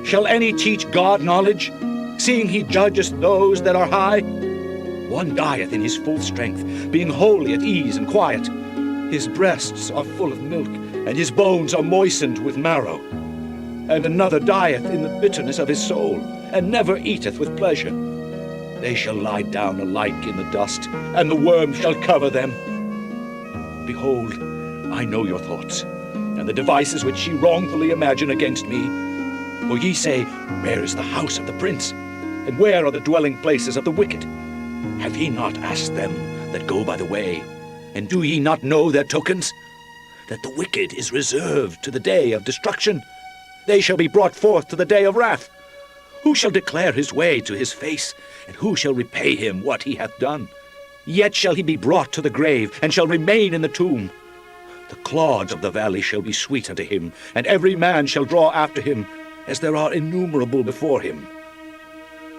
Shall any teach God knowledge, seeing he judgeth those that are high? One dieth in his full strength, being wholly at ease and quiet. His breasts are full of milk, and his bones are moistened with marrow. And another dieth in the bitterness of his soul, and never eateth with pleasure. They shall lie down alike in the dust, and the worm shall cover them. Behold, I know your thoughts, and the devices which ye wrongfully imagine against me. For ye say, Where is the house of the prince? And where are the dwelling places of the wicked? Have ye not asked them that go by the way? And do ye not know their tokens? That the wicked is reserved to the day of destruction. They shall be brought forth to the day of wrath. Who shall declare his way to his face? And who shall repay him what he hath done? Yet shall he be brought to the grave, and shall remain in the tomb. The clods of the valley shall be sweet unto him, and every man shall draw after him, as there are innumerable before him.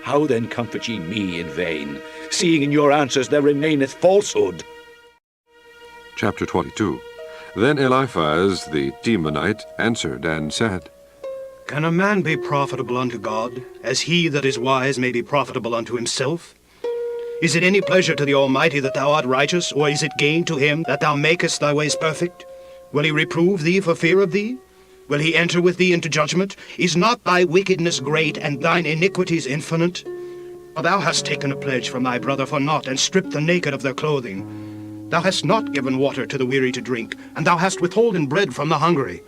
How then comfort ye me in vain, seeing in your answers there remaineth falsehood? Chapter 22. Then Eliphaz the Temanite answered and said, Can a man be profitable unto God, as he that is wise may be profitable unto himself? Is it any pleasure to the Almighty that thou art righteous, or is it gain to him that thou makest thy ways perfect? Will he reprove thee for fear of thee? Will he enter with thee into judgment? Is not thy wickedness great, and thine iniquities infinite? For thou hast taken a pledge from thy brother for naught, and stripped the naked of their clothing. Thou hast not given water to the weary to drink, and thou hast withholden bread from the hungry.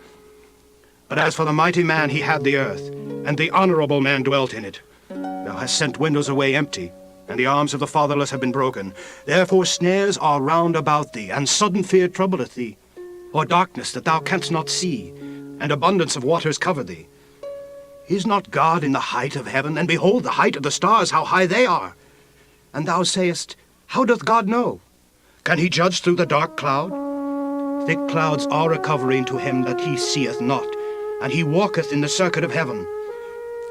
But as for the mighty man, he had the earth, and the honorable man dwelt in it. Thou hast sent windows away empty, and the arms of the fatherless have been broken. Therefore snares are round about thee, and sudden fear troubleth thee, or darkness that thou canst not see, and abundance of waters cover thee. Is not God in the height of heaven? And behold, the height of the stars, how high they are. And thou sayest, how doth God know? Can he judge through the dark cloud? Thick clouds are a covering to him that he seeth not, and he walketh in the circuit of heaven.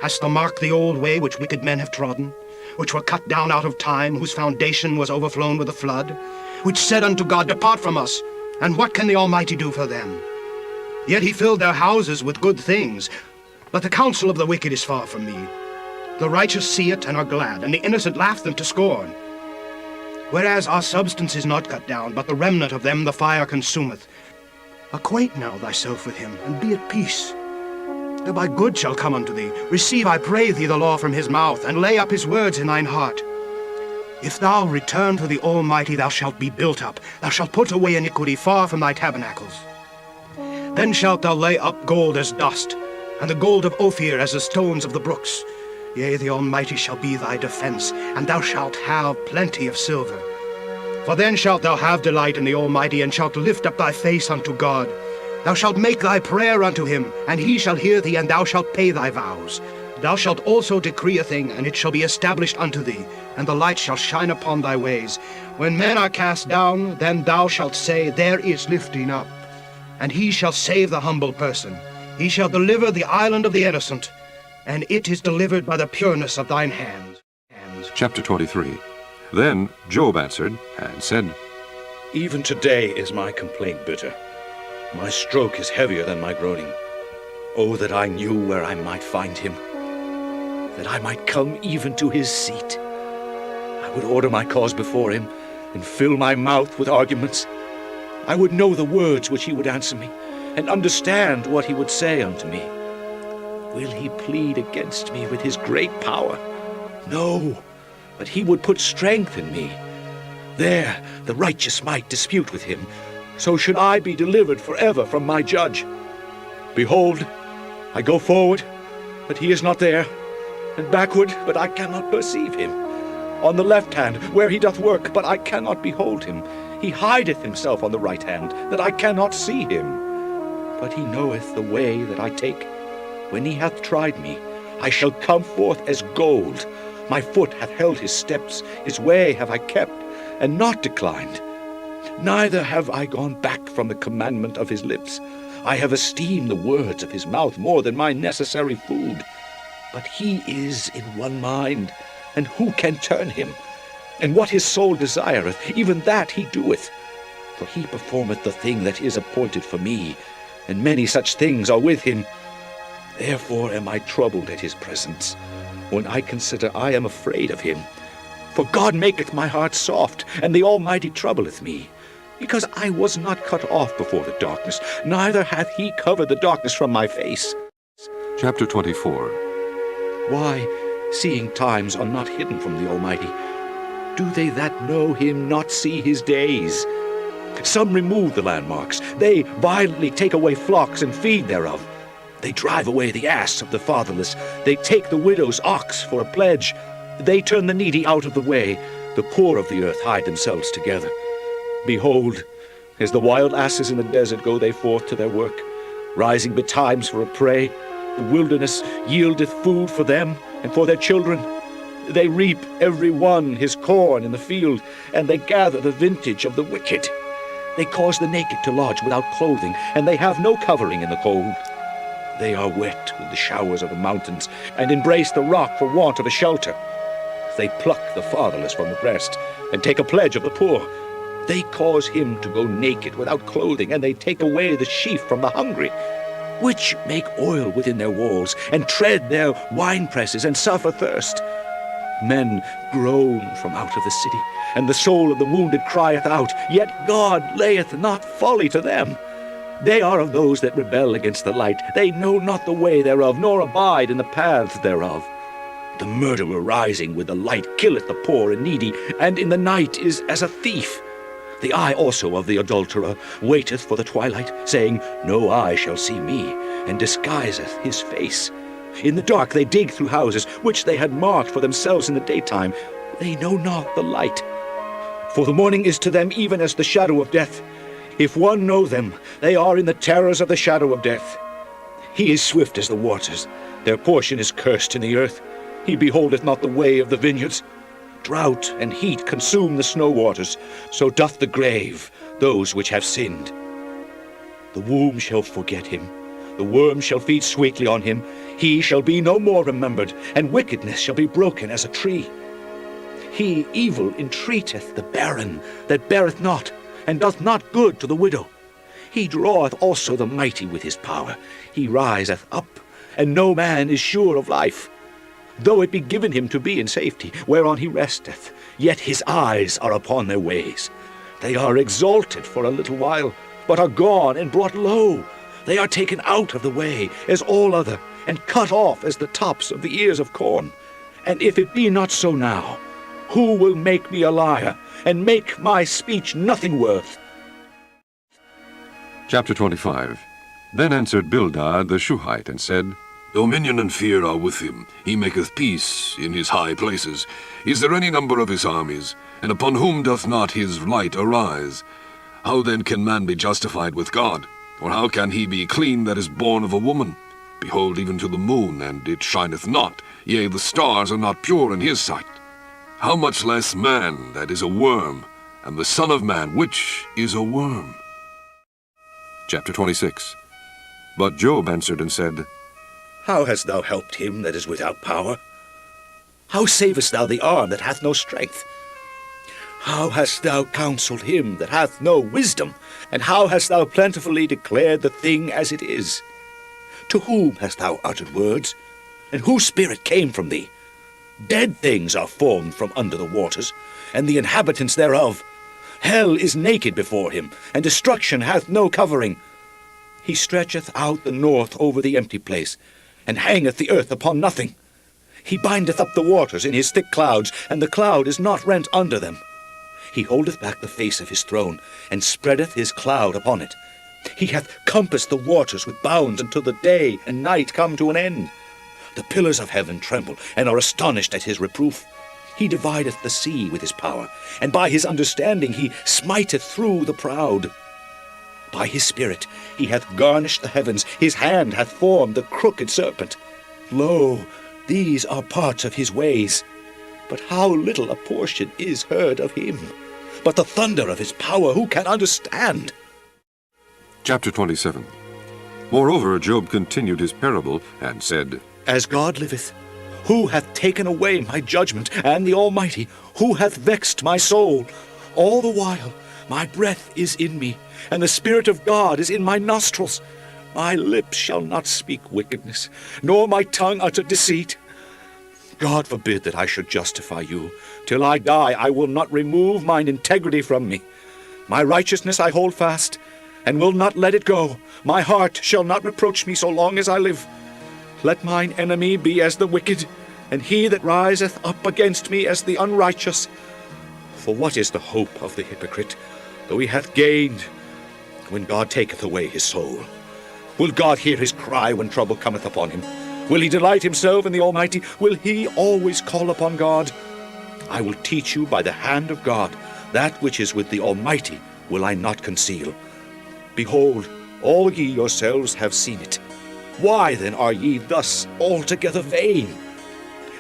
Hast thou marked the old way which wicked men have trodden, which were cut down out of time, whose foundation was overflown with a flood, which said unto God, Depart from us, and what can the Almighty do for them? Yet he filled their houses with good things, but the counsel of the wicked is far from me. The righteous see it and are glad, and the innocent laugh them to scorn. Whereas our substance is not cut down, but the remnant of them the fire consumeth. Acquaint now thyself with him, and be at peace. Thereby good shall come unto thee. Receive, I pray thee, the law from his mouth, and lay up his words in thine heart. If thou return to the Almighty, thou shalt be built up. Thou shalt put away iniquity far from thy tabernacles. Then shalt thou lay up gold as dust, and the gold of Ophir as the stones of the brooks. Yea, the Almighty shall be thy defense, and thou shalt have plenty of silver. For then shalt thou have delight in the Almighty, and shalt lift up thy face unto God. Thou shalt make thy prayer unto him, and he shall hear thee, and thou shalt pay thy vows. Thou shalt also decree a thing, and it shall be established unto thee, and the light shall shine upon thy ways. When men are cast down, then thou shalt say, There is lifting up. And he shall save the humble person. He shall deliver the island of the innocent, and it is delivered by the pureness of thine hands. Chapter 23. Then Job answered and said, Even today is my complaint bitter. My stroke is heavier than my groaning. Oh, that I knew where I might find him, that I might come even to his seat. I would order my cause before him, and fill my mouth with arguments. I would know the words which he would answer me, and understand what he would say unto me. Will he plead against me with his great power? No, but he would put strength in me. There the righteous might dispute with him. So should I be delivered forever from my judge. Behold, I go forward, but he is not there, and backward, but I cannot perceive him. On the left hand, where he doth work, but I cannot behold him. He hideth himself on the right hand, that I cannot see him. But he knoweth the way that I take. When he hath tried me, I shall come forth as gold. My foot hath held his steps, his way have I kept, and not declined. Neither have I gone back from the commandment of his lips. I have esteemed the words of his mouth more than my necessary food. But he is in one mind, and who can turn him? And what his soul desireth, even that he doeth. For he performeth the thing that is appointed for me, and many such things are with him. Therefore am I troubled at his presence. When I consider, I am afraid of him. For God maketh my heart soft, and the Almighty troubleth me. Because I was not cut off before the darkness, neither hath he covered the darkness from my face. Chapter 24. Why, seeing times are not hidden from the Almighty, do they that know him not see his days? Some remove the landmarks. They violently take away flocks and feed thereof. They drive away the ass of the fatherless. They take the widow's ox for a pledge. They turn the needy out of the way. The poor of the earth hide themselves together. Behold, as the wild asses in the desert go they forth to their work, rising betimes for a prey. The wilderness yieldeth food for them and for their children. They reap every one his corn in the field, and they gather the vintage of the wicked. They cause the naked to lodge without clothing, and they have no covering in the cold. They are wet with the showers of the mountains, and embrace the rock for want of a shelter. They pluck the fatherless from the breast, and take a pledge of the poor. They cause him to go naked without clothing, and they take away the sheaf from the hungry, which make oil within their walls, and tread their winepresses, and suffer thirst. Men groan from out of the city, and the soul of the wounded crieth out, yet God layeth not folly to them. They are of those that rebel against the light. They know not the way thereof, nor abide in the paths thereof. The murderer rising with the light killeth the poor and needy, and in the night is as a thief. The eye also of the adulterer waiteth for the twilight, saying, No eye shall see me, and disguiseth his face. In the dark they dig through houses, which they had marked for themselves in the daytime. They know not the light. For the morning is to them even as the shadow of death. If one know them, they are in the terrors of the shadow of death. He is swift as the waters. Their portion is cursed in the earth. He beholdeth not the way of the vineyards. Drought and heat consume the snow waters. So doth the grave those which have sinned. The womb shall forget him. The worm shall feed sweetly on him. He shall be no more remembered, and wickedness shall be broken as a tree. He evil entreateth the barren that beareth not, and doth not good to the widow. He draweth also the mighty with his power. He riseth up, and no man is sure of life. Though it be given him to be in safety, whereon he resteth, yet his eyes are upon their ways. They are exalted for a little while, but are gone and brought low. They are taken out of the way as all other, and cut off as the tops of the ears of corn. And if it be not so now, who will make me a liar, and make my speech nothing worth? Chapter 25. Then answered Bildad the Shuhite, and said, Dominion and fear are with him. He maketh peace in his high places. Is there any number of his armies? And upon whom doth not his light arise? How then can man be justified with God? Or how can he be clean that is born of a woman? Behold, even to the moon, and it shineth not. Yea, the stars are not pure in his sight. How much less man that is a worm, and the Son of Man, which is a worm? Chapter 26. But Job answered and said, How hast thou helped him that is without power? How savest thou the arm that hath no strength? How hast thou counseled him that hath no wisdom? And how hast thou plentifully declared the thing as it is? To whom hast thou uttered words? And whose spirit came from thee? Dead things are formed from under the waters, and the inhabitants thereof. Hell is naked before him, and destruction hath no covering. He stretcheth out the north over the empty place, and hangeth the earth upon nothing. He bindeth up the waters in his thick clouds, and the cloud is not rent under them. He holdeth back the face of his throne, and spreadeth his cloud upon it. He hath compassed the waters with bounds until the day and night come to an end. The pillars of heaven tremble, and are astonished at his reproof. He divideth the sea with his power, and by his understanding he smiteth through the proud. By his spirit he hath garnished the heavens, his hand hath formed the crooked serpent. Lo, these are parts of his ways. But how little a portion is heard of him. But the thunder of his power who can understand? Chapter 27. Moreover, Job continued his parable, and said, As God liveth, who hath taken away my judgment, and the Almighty, who hath vexed my soul? All the while my breath is in me, and the Spirit of God is in my nostrils. My lips shall not speak wickedness, nor my tongue utter deceit. God forbid that I should justify you. Till I die, I will not remove mine integrity from me. My righteousness I hold fast, and will not let it go. My heart shall not reproach me so long as I live. Let mine enemy be as the wicked, and he that riseth up against me as the unrighteous. For what is the hope of the hypocrite, though he hath gained, when God taketh away his soul? Will God hear his cry when trouble cometh upon him? Will he delight himself in the Almighty? Will he always call upon God? I will teach you by the hand of God. That which is with the Almighty will I not conceal. Behold, all ye yourselves have seen it. Why then are ye thus altogether vain?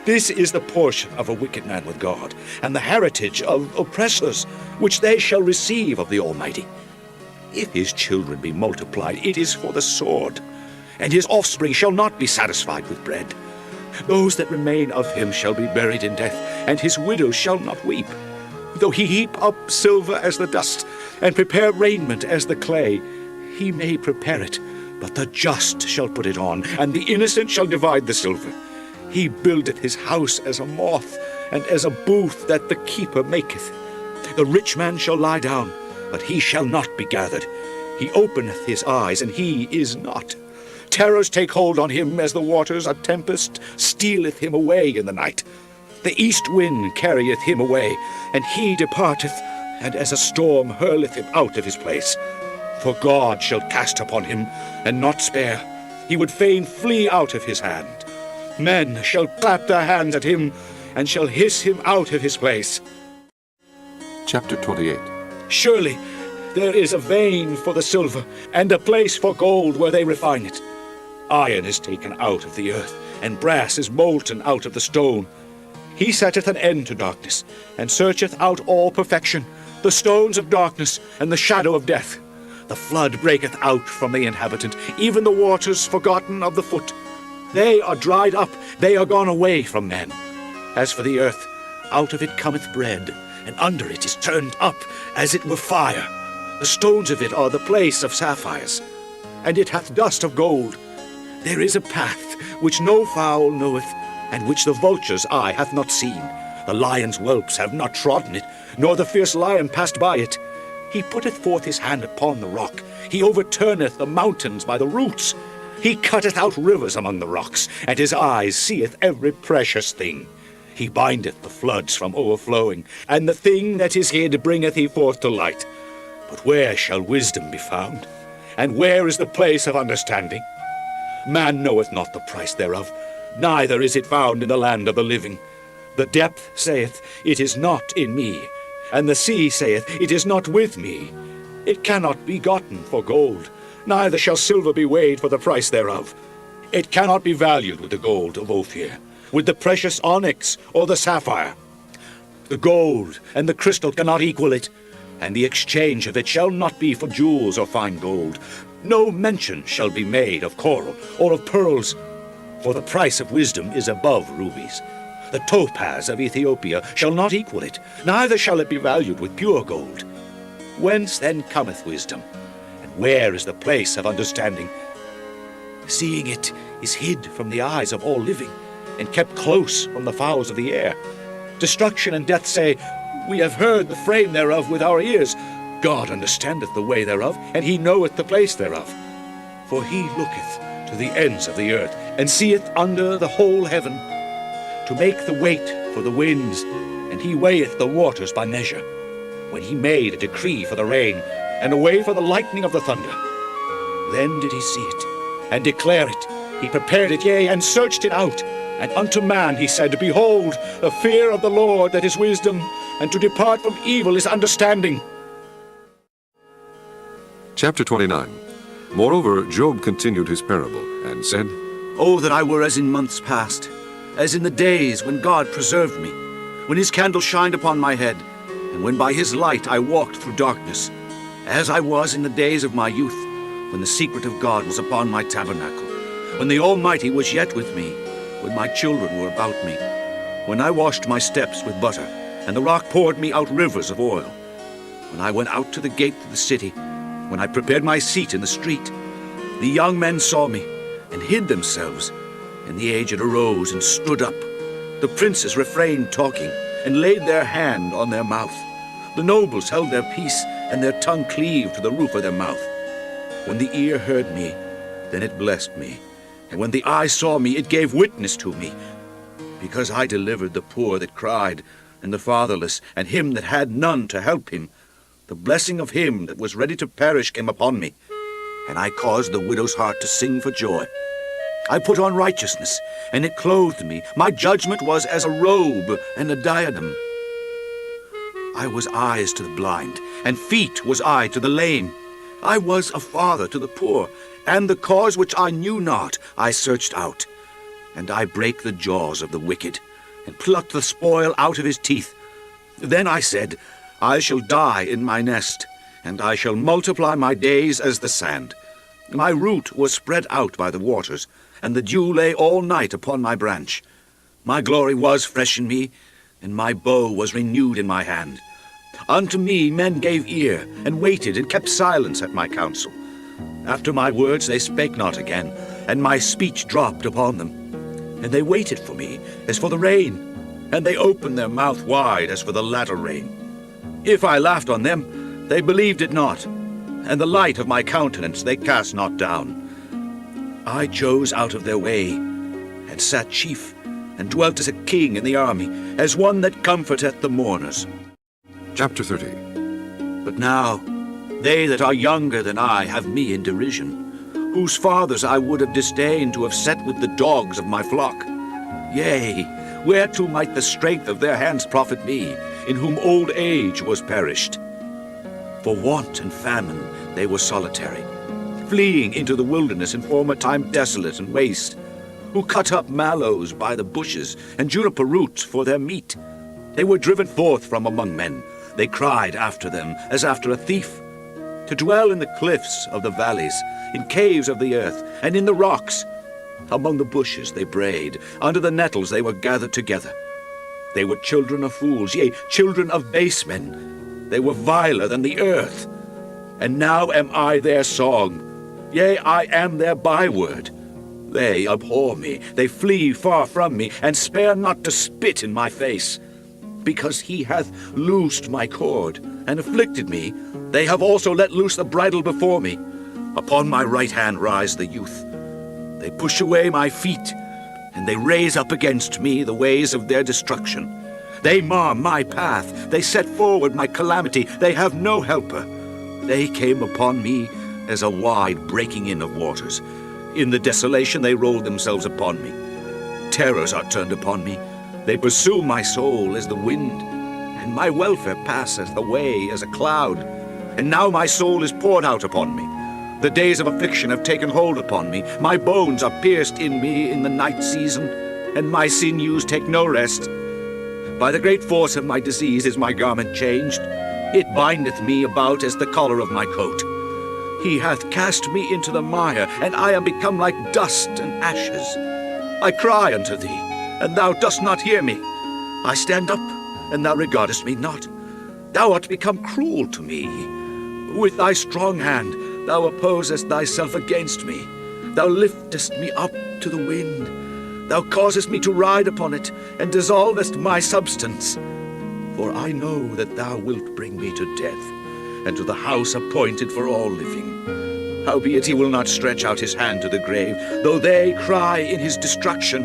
This is the portion of a wicked man with God, and the heritage of oppressors, which they shall receive of the Almighty. If his children be multiplied, it is for the sword, and his offspring shall not be satisfied with bread. Those that remain of him shall be buried in death, and his widow shall not weep. Though he heap up silver as the dust, and prepare raiment as the clay, he may prepare it, but the just shall put it on, and the innocent shall divide the silver. He buildeth his house as a moth, and as a booth that the keeper maketh. The rich man shall lie down, but he shall not be gathered. He openeth his eyes, and he is not. Terrors take hold on him as the waters. A tempest stealeth him away in the night. The east wind carrieth him away, and he departeth, and as a storm hurleth him out of his place. For God shall cast upon him, and not spare. He would fain flee out of his hand. Men shall clap their hands at him, and shall hiss him out of his place. Chapter 28. Surely there is a vein for the silver, and a place for gold where they refine it. Iron is taken out of the earth, and brass is molten out of the stone. He setteth an end to darkness, and searcheth out all perfection, the stones of darkness, and the shadow of death. The flood breaketh out from the inhabitant, even the waters forgotten of the foot. They are dried up, they are gone away from men. As for the earth, out of it cometh bread, and under it is turned up as it were fire. The stones of it are the place of sapphires, and it hath dust of gold. There is a path which no fowl knoweth, and which the vulture's eye hath not seen. The lion's whelps have not trodden it, nor the fierce lion passed by it. He putteth forth his hand upon the rock. He overturneth the mountains by the roots. He cutteth out rivers among the rocks, and his eyes seeth every precious thing. He bindeth the floods from overflowing, and the thing that is hid bringeth he forth to light. But where shall wisdom be found? And where is the place of understanding? Man knoweth not the price thereof, neither is it found in the land of the living. The depth saith, It is not in me, and the sea saith, It is not with me. It cannot be gotten for gold, neither shall silver be weighed for the price thereof. It cannot be valued with the gold of Ophir, with the precious onyx or the sapphire. The gold and the crystal cannot equal it, and the exchange of it shall not be for jewels or fine gold. No mention shall be made of coral or of pearls, for the price of wisdom is above rubies. The topaz of Ethiopia shall not equal it, neither shall it be valued with pure gold. Whence then cometh wisdom, and where is the place of understanding? Seeing it is hid from the eyes of all living, and kept close from the fowls of the air. Destruction and death say, We have heard the frame thereof with our ears. God understandeth the way thereof, and he knoweth the place thereof. For he looketh to the ends of the earth, and seeth under the whole heaven, to make the weight for the winds, and he weigheth the waters by measure. When he made a decree for the rain, and a way for the lightning of the thunder, then did he see it, and declare it. He prepared it, yea, and searched it out. And unto man he said, Behold, the fear of the Lord that is wisdom, and to depart from evil is understanding. Chapter 29. Moreover, Job continued his parable, and said, Oh, that I were as in months past, as in the days when God preserved me, when his candle shined upon my head, and when by his light I walked through darkness, as I was in the days of my youth, when the secret of God was upon my tabernacle, when the Almighty was yet with me, when my children were about me, when I washed my steps with butter, and the rock poured me out rivers of oil, when I went out to the gate of the city, when I prepared my seat in the street. The young men saw me, and hid themselves, and the aged arose and stood up. The princes refrained talking, and laid their hand on their mouth. The nobles held their peace, and their tongue cleaved to the roof of their mouth. When the ear heard me, then it blessed me, and when the eye saw me, it gave witness to me. Because I delivered the poor that cried, and the fatherless, and him that had none to help him. The blessing of him that was ready to perish came upon me, and I caused the widow's heart to sing for joy. I put on righteousness, and it clothed me. My judgment was as a robe and a diadem. I was eyes to the blind, and feet was I to the lame. I was a father to the poor, and the cause which I knew not I searched out. And I brake the jaws of the wicked, and plucked the spoil out of his teeth. Then I said, I shall die in my nest, and I shall multiply my days as the sand. My root was spread out by the waters, and the dew lay all night upon my branch. My glory was fresh in me, and my bow was renewed in my hand. Unto me men gave ear, and waited, and kept silence at my counsel. After my words they spake not again, and my speech dropped upon them. And they waited for me as for the rain, and they opened their mouth wide as for the latter rain. If I laughed on them, they believed it not, and the light of my countenance they cast not down. I chose out of their way, and sat chief, and dwelt as a king in the army, as one that comforteth the mourners. Chapter 30. But now, they that are younger than I have me in derision, whose fathers I would have disdained to have set with the dogs of my flock. Yea, whereto might the strength of their hands profit me, in whom old age was perished? For want and famine they were solitary, fleeing into the wilderness in former time desolate and waste, who cut up mallows by the bushes and juniper roots for their meat. They were driven forth from among men. They cried after them as after a thief, to dwell in the cliffs of the valleys, in caves of the earth, and in the rocks. Among the bushes they brayed, under the nettles they were gathered together. They were children of fools, yea, children of base men. They were viler than the earth. And now am I their song, yea, I am their byword. They abhor me, they flee far from me, and spare not to spit in my face. Because he hath loosed my cord, and afflicted me, they have also let loose the bridle before me. Upon my right hand rise the youth. They push away my feet, and they raise up against me the ways of their destruction. They mar my path, they set forward my calamity, they have no helper. They came upon me as a wide breaking in of waters. In the desolation they rolled themselves upon me. Terrors are turned upon me. They pursue my soul as the wind, and my welfare passeth away as a cloud. And now my soul is poured out upon me. The days of affliction have taken hold upon me. My bones are pierced in me in the night season, and my sinews take no rest. By the great force of my disease is my garment changed. It bindeth me about as the collar of my coat. He hath cast me into the mire, and I am become like dust and ashes. I cry unto thee, and thou dost not hear me. I stand up, and thou regardest me not. Thou art become cruel to me. With thy strong hand thou opposest thyself against me. Thou liftest me up to the wind. Thou causest me to ride upon it, and dissolvest my substance. For I know that thou wilt bring me to death, and to the house appointed for all living. Howbeit he will not stretch out his hand to the grave, though they cry in his destruction.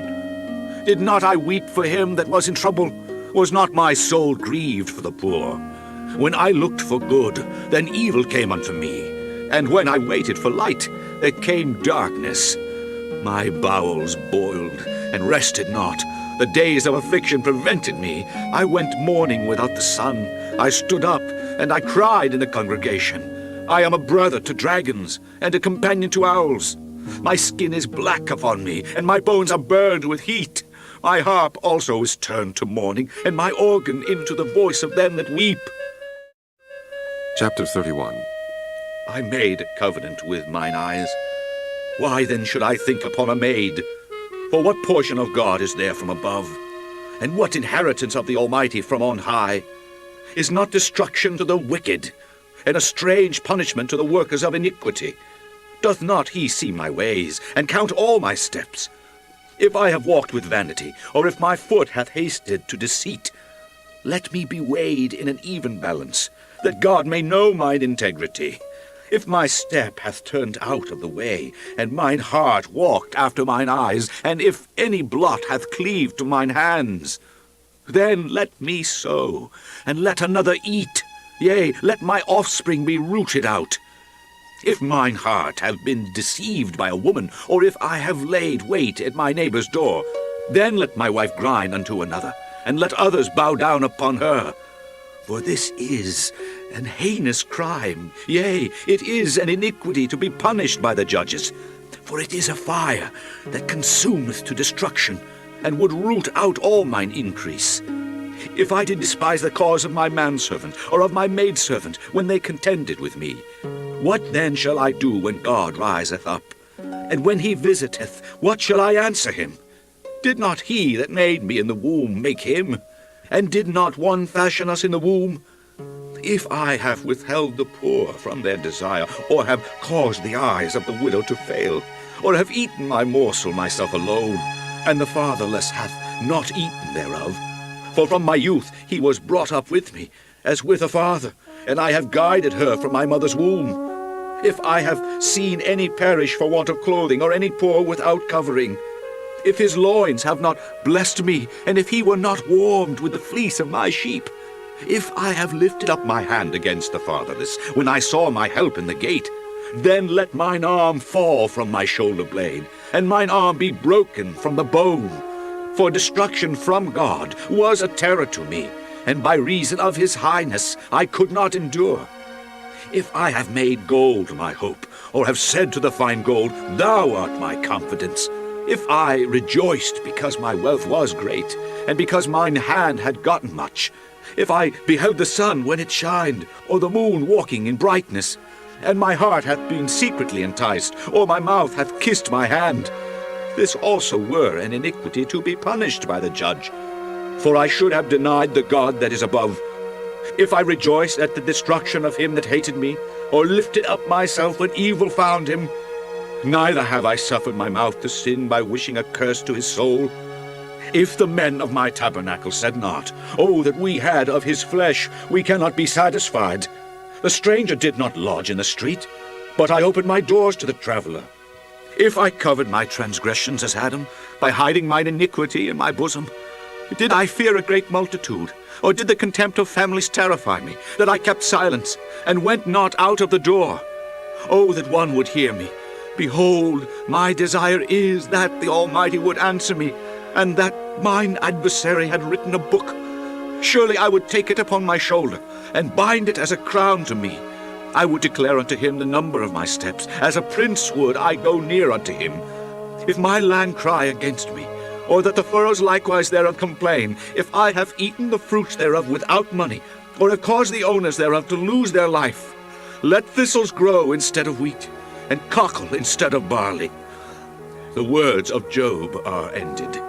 Did not I weep for him that was in trouble? Was not my soul grieved for the poor? When I looked for good, then evil came unto me. And when I waited for light, there came darkness. My bowels boiled, and rested not. The days of affliction prevented me. I went mourning without the sun. I stood up, and I cried in the congregation. I am a brother to dragons, and a companion to owls. My skin is black upon me, and my bones are burned with heat. My harp also is turned to mourning, and my organ into the voice of them that weep. Chapter 31. I made a covenant with mine eyes. Why then should I think upon a maid? For what portion of God is there from above? And what inheritance of the Almighty from on high? Is not destruction to the wicked, and a strange punishment to the workers of iniquity? Doth not he see my ways, and count all my steps? If I have walked with vanity, or if my foot hath hasted to deceit, let me be weighed in an even balance, that God may know mine integrity. If my step hath turned out of the way, and mine heart walked after mine eyes, and if any blot hath cleaved to mine hands, then let me sow, and let another eat, yea, let my offspring be rooted out. If mine heart have been deceived by a woman, or if I have laid wait at my neighbor's door, then let my wife grind unto another, and let others bow down upon her. For this is an heinous crime, yea, it is an iniquity to be punished by the judges. For it is a fire that consumeth to destruction, and would root out all mine increase. If I did despise the cause of my manservant, or of my maidservant, when they contended with me, what then shall I do when God riseth up? And when he visiteth, what shall I answer him? Did not he that made me in the womb make him? And did not one fashion us in the womb? If I have withheld the poor from their desire, or have caused the eyes of the widow to fail, or have eaten my morsel myself alone, and the fatherless hath not eaten thereof, for from my youth he was brought up with me, as with a father, and I have guided her from my mother's womb. If I have seen any perish for want of clothing, or any poor without covering, if his loins have not blessed me, and if he were not warmed with the fleece of my sheep, If I have lifted up my hand against the fatherless, when I saw my help in the gate, then let mine arm fall from my shoulder blade, and mine arm be broken from the bone. For destruction from God was a terror to me, and by reason of his highness I could not endure. If I have made gold my hope, or have said to the fine gold, Thou art my confidence, if I rejoiced because my wealth was great, and because mine hand had gotten much, if I beheld the sun when it shined, or the moon walking in brightness, and my heart hath been secretly enticed, or my mouth hath kissed my hand, this also were an iniquity to be punished by the judge. For I should have denied the God that is above. If I rejoiced at the destruction of him that hated me, or lifted up myself when evil found him, neither have I suffered my mouth to sin by wishing a curse to his soul. If the men of my tabernacle said not, Oh, that we had of his flesh, we cannot be satisfied. The stranger did not lodge in the street, but I opened my doors to the traveler. If I covered my transgressions as Adam, by hiding mine iniquity in my bosom, did I fear a great multitude, or did the contempt of families terrify me, that I kept silence, and went not out of the door? Oh, that one would hear me! Behold, my desire is that the Almighty would answer me, and that mine adversary had written a book. Surely I would take it upon my shoulder, and bind it as a crown to me. I would declare unto him the number of my steps. As a prince would I go near unto him. If my land cry against me, or that the furrows likewise thereof complain, if I have eaten the fruits thereof without money, or have caused the owners thereof to lose their life, let thistles grow instead of wheat, and cockle instead of barley. The words of Job are ended.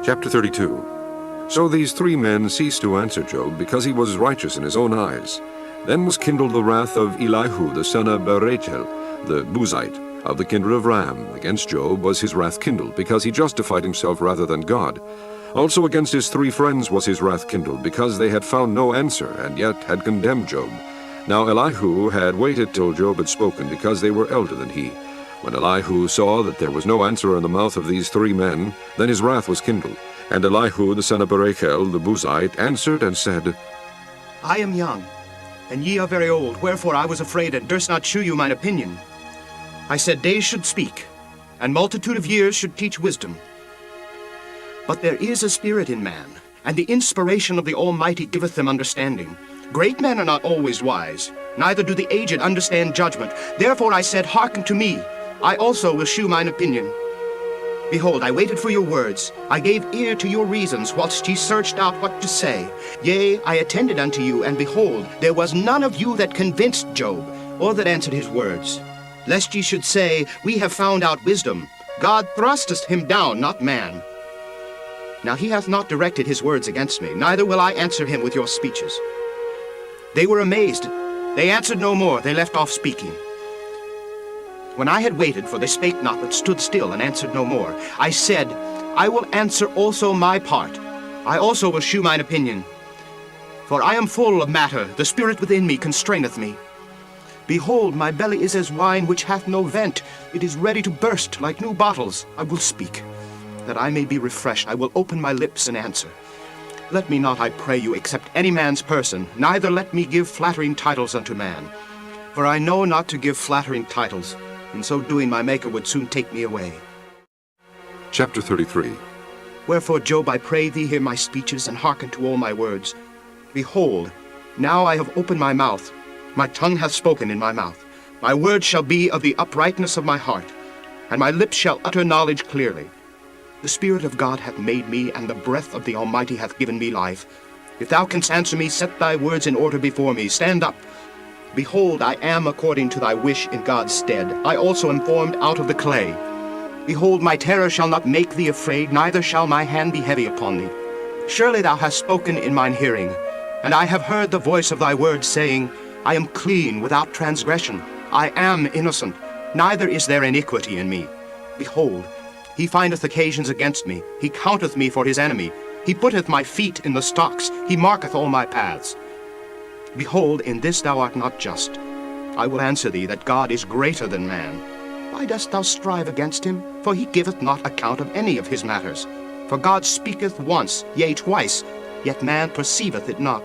Chapter 32. So these three men ceased to answer Job, because he was righteous in his own eyes. Then was kindled the wrath of Elihu the son of Berachel, the Buzite, of the kindred of Ram. Against Job was his wrath kindled, because he justified himself rather than God. Also against his three friends was his wrath kindled, because they had found no answer, and yet had condemned Job. Now Elihu had waited till Job had spoken, because they were elder than he. When Elihu saw that there was no answer in the mouth of these three men, then his wrath was kindled. And Elihu the son of Berachel the Buzite answered and said, I am young, and ye are very old, wherefore I was afraid, and durst not shew you mine opinion. I said, Days should speak, and multitude of years should teach wisdom. But there is a spirit in man, and the inspiration of the Almighty giveth them understanding. Great men are not always wise, neither do the aged understand judgment. Therefore I said, Hearken to me, I also will shew mine opinion. Behold, I waited for your words. I gave ear to your reasons, whilst ye searched out what to say. Yea, I attended unto you, and behold, there was none of you that convinced Job, or that answered his words. Lest ye should say, We have found out wisdom. God thrusteth him down, not man. Now he hath not directed his words against me, neither will I answer him with your speeches. They were amazed. They answered no more. They left off speaking. When I had waited, for they spake not, but stood still, and answered no more, I said, I will answer also my part. I also will shew mine opinion. For I am full of matter, the spirit within me constraineth me. Behold, my belly is as wine which hath no vent. It is ready to burst like new bottles. I will speak. That I may be refreshed, I will open my lips and answer. Let me not, I pray you, accept any man's person, neither let me give flattering titles unto man. For I know not to give flattering titles. In so doing, my Maker would soon take me away. Chapter 33. Wherefore, Job, I pray thee, hear my speeches, and hearken to all my words. Behold, now I have opened my mouth. My tongue hath spoken in my mouth. My words shall be of the uprightness of my heart, and my lips shall utter knowledge clearly. The Spirit of God hath made me, and the breath of the Almighty hath given me life. If thou canst answer me, set thy words in order before me. Stand up. Behold, I am according to thy wish in God's stead. I also am formed out of the clay. Behold, my terror shall not make thee afraid, neither shall my hand be heavy upon thee. Surely thou hast spoken in mine hearing, and I have heard the voice of thy words, saying, I am clean without transgression. I am innocent, neither is there iniquity in me. Behold, he findeth occasions against me. He counteth me for his enemy. He putteth my feet in the stocks. He marketh all my paths. Behold, in this thou art not just. I will answer thee that God is greater than man. Why dost thou strive against him? For he giveth not account of any of his matters. For God speaketh once, yea twice, yet man perceiveth it not.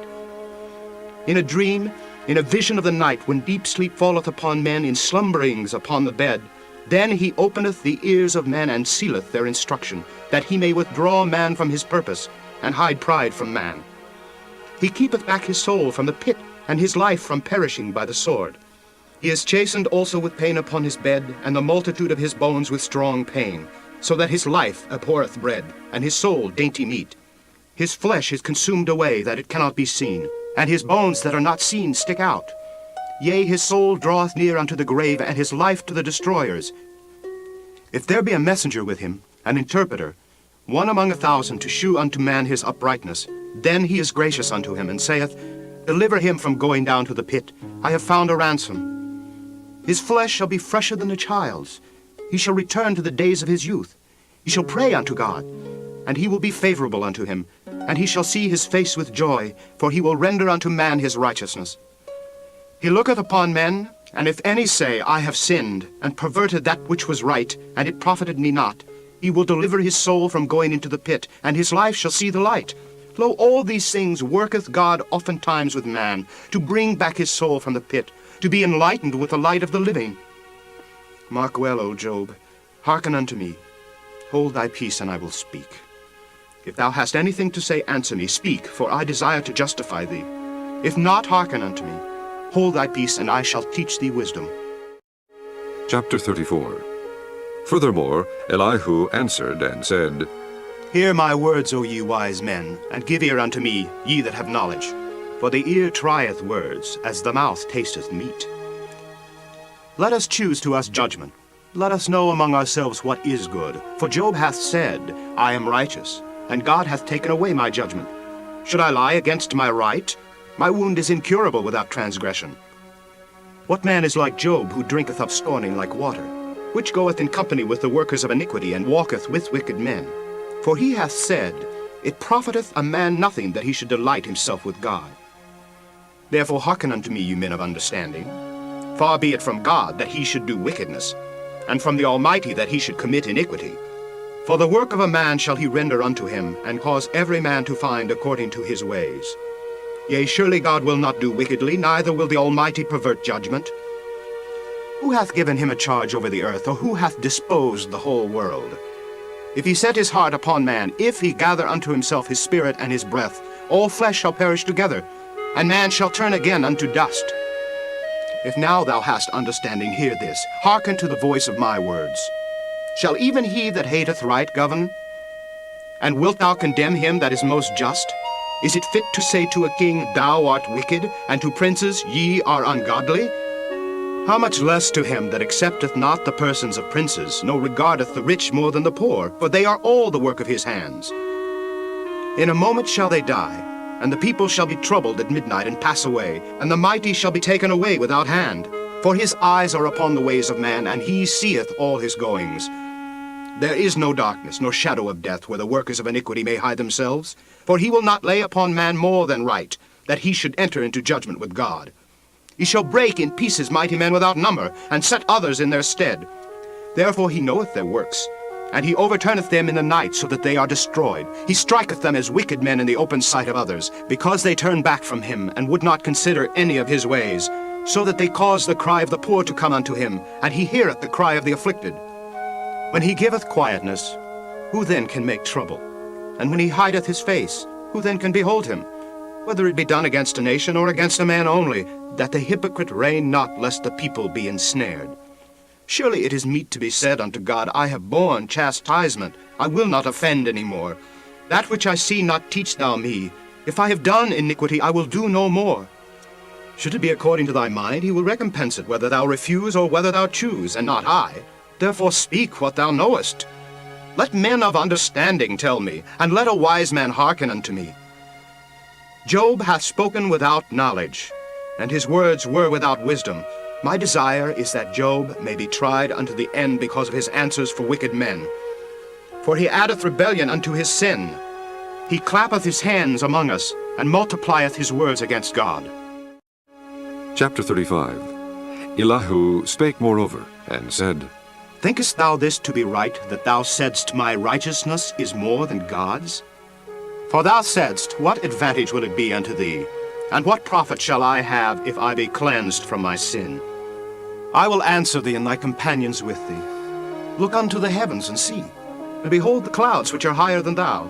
In a dream, in a vision of the night, when deep sleep falleth upon men in slumberings upon the bed, then he openeth the ears of men and sealeth their instruction, that he may withdraw man from his purpose, and hide pride from man. He keepeth back his soul from the pit, and his life from perishing by the sword. He is chastened also with pain upon his bed, and the multitude of his bones with strong pain, so that his life abhorreth bread, and his soul dainty meat. His flesh is consumed away, that it cannot be seen, and his bones that are not seen stick out. Yea, his soul draweth near unto the grave, and his life to the destroyers. If there be a messenger with him, an interpreter, one among 1,000 to shew unto man his uprightness, then he is gracious unto him, and saith, Deliver him from going down to the pit. I have found a ransom. His flesh shall be fresher than a child's. He shall return to the days of his youth. He shall pray unto God, and he will be favorable unto him, and he shall see his face with joy, for he will render unto man his righteousness. He looketh upon men, and if any say, I have sinned, and perverted that which was right, and it profited me not, he will deliver his soul from going into the pit, and his life shall see the light. Lo, all these things worketh God oftentimes with man, to bring back his soul from the pit, to be enlightened with the light of the living. Mark well, O Job, hearken unto me. Hold thy peace, and I will speak. If thou hast anything to say, answer me. Speak, for I desire to justify thee. If not, hearken unto me. Hold thy peace, and I shall teach thee wisdom. Chapter 34. Furthermore, Elihu answered and said, Hear my words, O ye wise men, and give ear unto me, ye that have knowledge. For the ear trieth words, as the mouth tasteth meat. Let us choose to us judgment. Let us know among ourselves what is good. For Job hath said, I am righteous, and God hath taken away my judgment. Should I lie against my right? My wound is incurable without transgression. What man is like Job, who drinketh up scorning like water, which goeth in company with the workers of iniquity, and walketh with wicked men? For he hath said, It profiteth a man nothing that he should delight himself with God. Therefore hearken unto me, you men of understanding. Far be it from God that he should do wickedness, and from the Almighty that he should commit iniquity. For the work of a man shall he render unto him, and cause every man to find according to his ways. Yea, surely God will not do wickedly, neither will the Almighty pervert judgment. Who hath given him a charge over the earth, or who hath disposed the whole world? If he set his heart upon man, if he gather unto himself his spirit and his breath, all flesh shall perish together, and man shall turn again unto dust. If now thou hast understanding, hear this. Hearken to the voice of my words. Shall even he that hateth right govern? And wilt thou condemn him that is most just? Is it fit to say to a king, Thou art wicked, and to princes, Ye are ungodly? How much less to him that accepteth not the persons of princes, nor regardeth the rich more than the poor, for they are all the work of his hands. In a moment shall they die, and the people shall be troubled at midnight and pass away, and the mighty shall be taken away without hand. For his eyes are upon the ways of man, and he seeth all his goings. There is no darkness, nor shadow of death, where the workers of iniquity may hide themselves. For he will not lay upon man more than right, that he should enter into judgment with God. He shall break in pieces mighty men without number, and set others in their stead. Therefore he knoweth their works, and he overturneth them in the night, so that they are destroyed. He striketh them as wicked men in the open sight of others, because they turn back from him, and would not consider any of his ways, so that they cause the cry of the poor to come unto him, and he heareth the cry of the afflicted. When he giveth quietness, who then can make trouble? And when he hideth his face, who then can behold him? Whether it be done against a nation, or against a man only, that the hypocrite reign not, lest the people be ensnared. Surely it is meet to be said unto God, I have borne chastisement, I will not offend any more. That which I see not teach thou me. If I have done iniquity, I will do no more. Should it be according to thy mind, he will recompense it, whether thou refuse or whether thou choose, and not I. Therefore speak what thou knowest. Let men of understanding tell me, and let a wise man hearken unto me. Job hath spoken without knowledge, and his words were without wisdom. My desire is that Job may be tried unto the end because of his answers for wicked men. For he addeth rebellion unto his sin. He clappeth his hands among us, and multiplieth his words against God. Chapter 35. Elihu spake moreover, and said, Thinkest thou this to be right, that thou saidst, My righteousness is more than God's? For thou saidst, What advantage will it be unto thee? And what profit shall I have if I be cleansed from my sin? I will answer thee and thy companions with thee. Look unto the heavens and see, and behold the clouds which are higher than thou.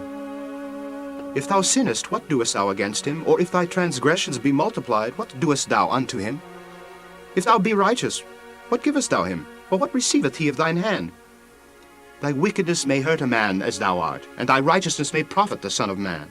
If thou sinnest, what doest thou against him? Or if thy transgressions be multiplied, what doest thou unto him? If thou be righteous, what givest thou him? Or what receiveth he of thine hand? Thy wickedness may hurt a man as thou art, and thy righteousness may profit the Son of Man.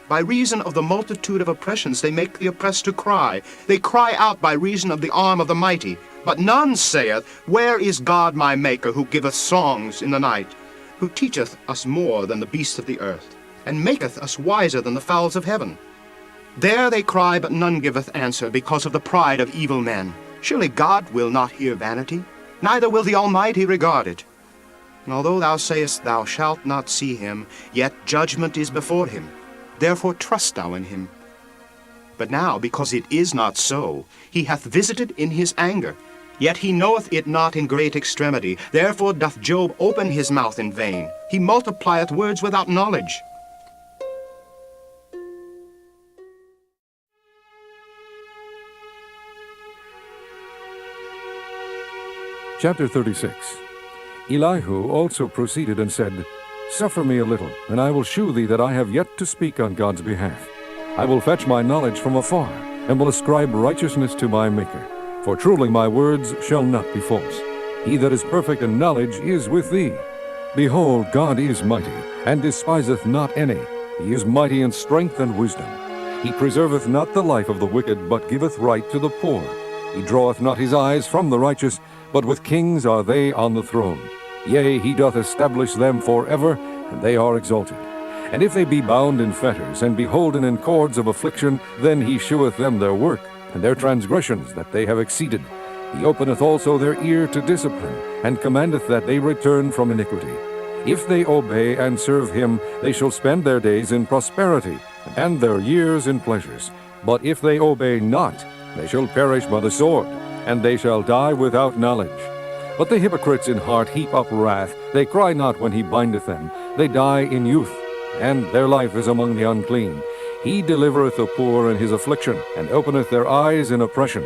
By reason of the multitude of oppressions they make the oppressed to cry. They cry out by reason of the arm of the mighty. But none saith, Where is God my Maker, who giveth songs in the night, who teacheth us more than the beasts of the earth, and maketh us wiser than the fowls of heaven? There they cry, but none giveth answer, because of the pride of evil men. Surely God will not hear vanity, neither will the Almighty regard it. And although thou sayest thou shalt not see him, yet judgment is before him. Therefore trust thou in him. But now, because it is not so, he hath visited in his anger. Yet he knoweth it not in great extremity. Therefore doth Job open his mouth in vain. He multiplieth words without knowledge. Chapter 36. Elihu also proceeded and said, Suffer me a little, and I will shew thee that I have yet to speak on God's behalf. I will fetch my knowledge from afar, and will ascribe righteousness to my Maker. For truly my words shall not be false. He that is perfect in knowledge is with thee. Behold, God is mighty, and despiseth not any. He is mighty in strength and wisdom. He preserveth not the life of the wicked, but giveth right to the poor. He draweth not his eyes from the righteous, but with kings are they on the throne. Yea, he doth establish them forever, and they are exalted. And if they be bound in fetters, and beholden in cords of affliction, then he sheweth them their work, and their transgressions that they have exceeded. He openeth also their ear to discipline, and commandeth that they return from iniquity. If they obey and serve him, they shall spend their days in prosperity, and their years in pleasures. But if they obey not, they shall perish by the sword, and they shall die without knowledge. But the hypocrites in heart heap up wrath. They cry not when he bindeth them. They die in youth, and their life is among the unclean. He delivereth the poor in his affliction, and openeth their eyes in oppression.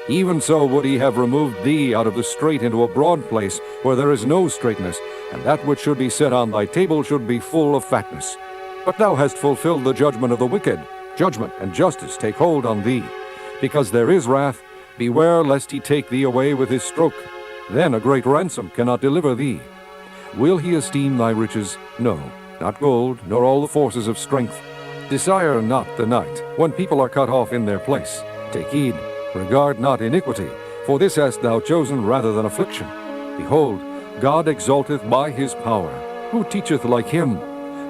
Even so would he have removed thee out of the strait into a broad place, where there is no straightness, and that which should be set on thy table should be full of fatness. But thou hast fulfilled the judgment of the wicked. Judgment and justice take hold on thee. Because there is wrath, beware lest he take thee away with his stroke. Then a great ransom cannot deliver thee. Will he esteem thy riches? No, not gold, nor all the forces of strength. Desire not the night, when people are cut off in their place. Take heed, regard not iniquity, for this hast thou chosen rather than affliction. Behold, God exalteth by his power. Who teacheth like him?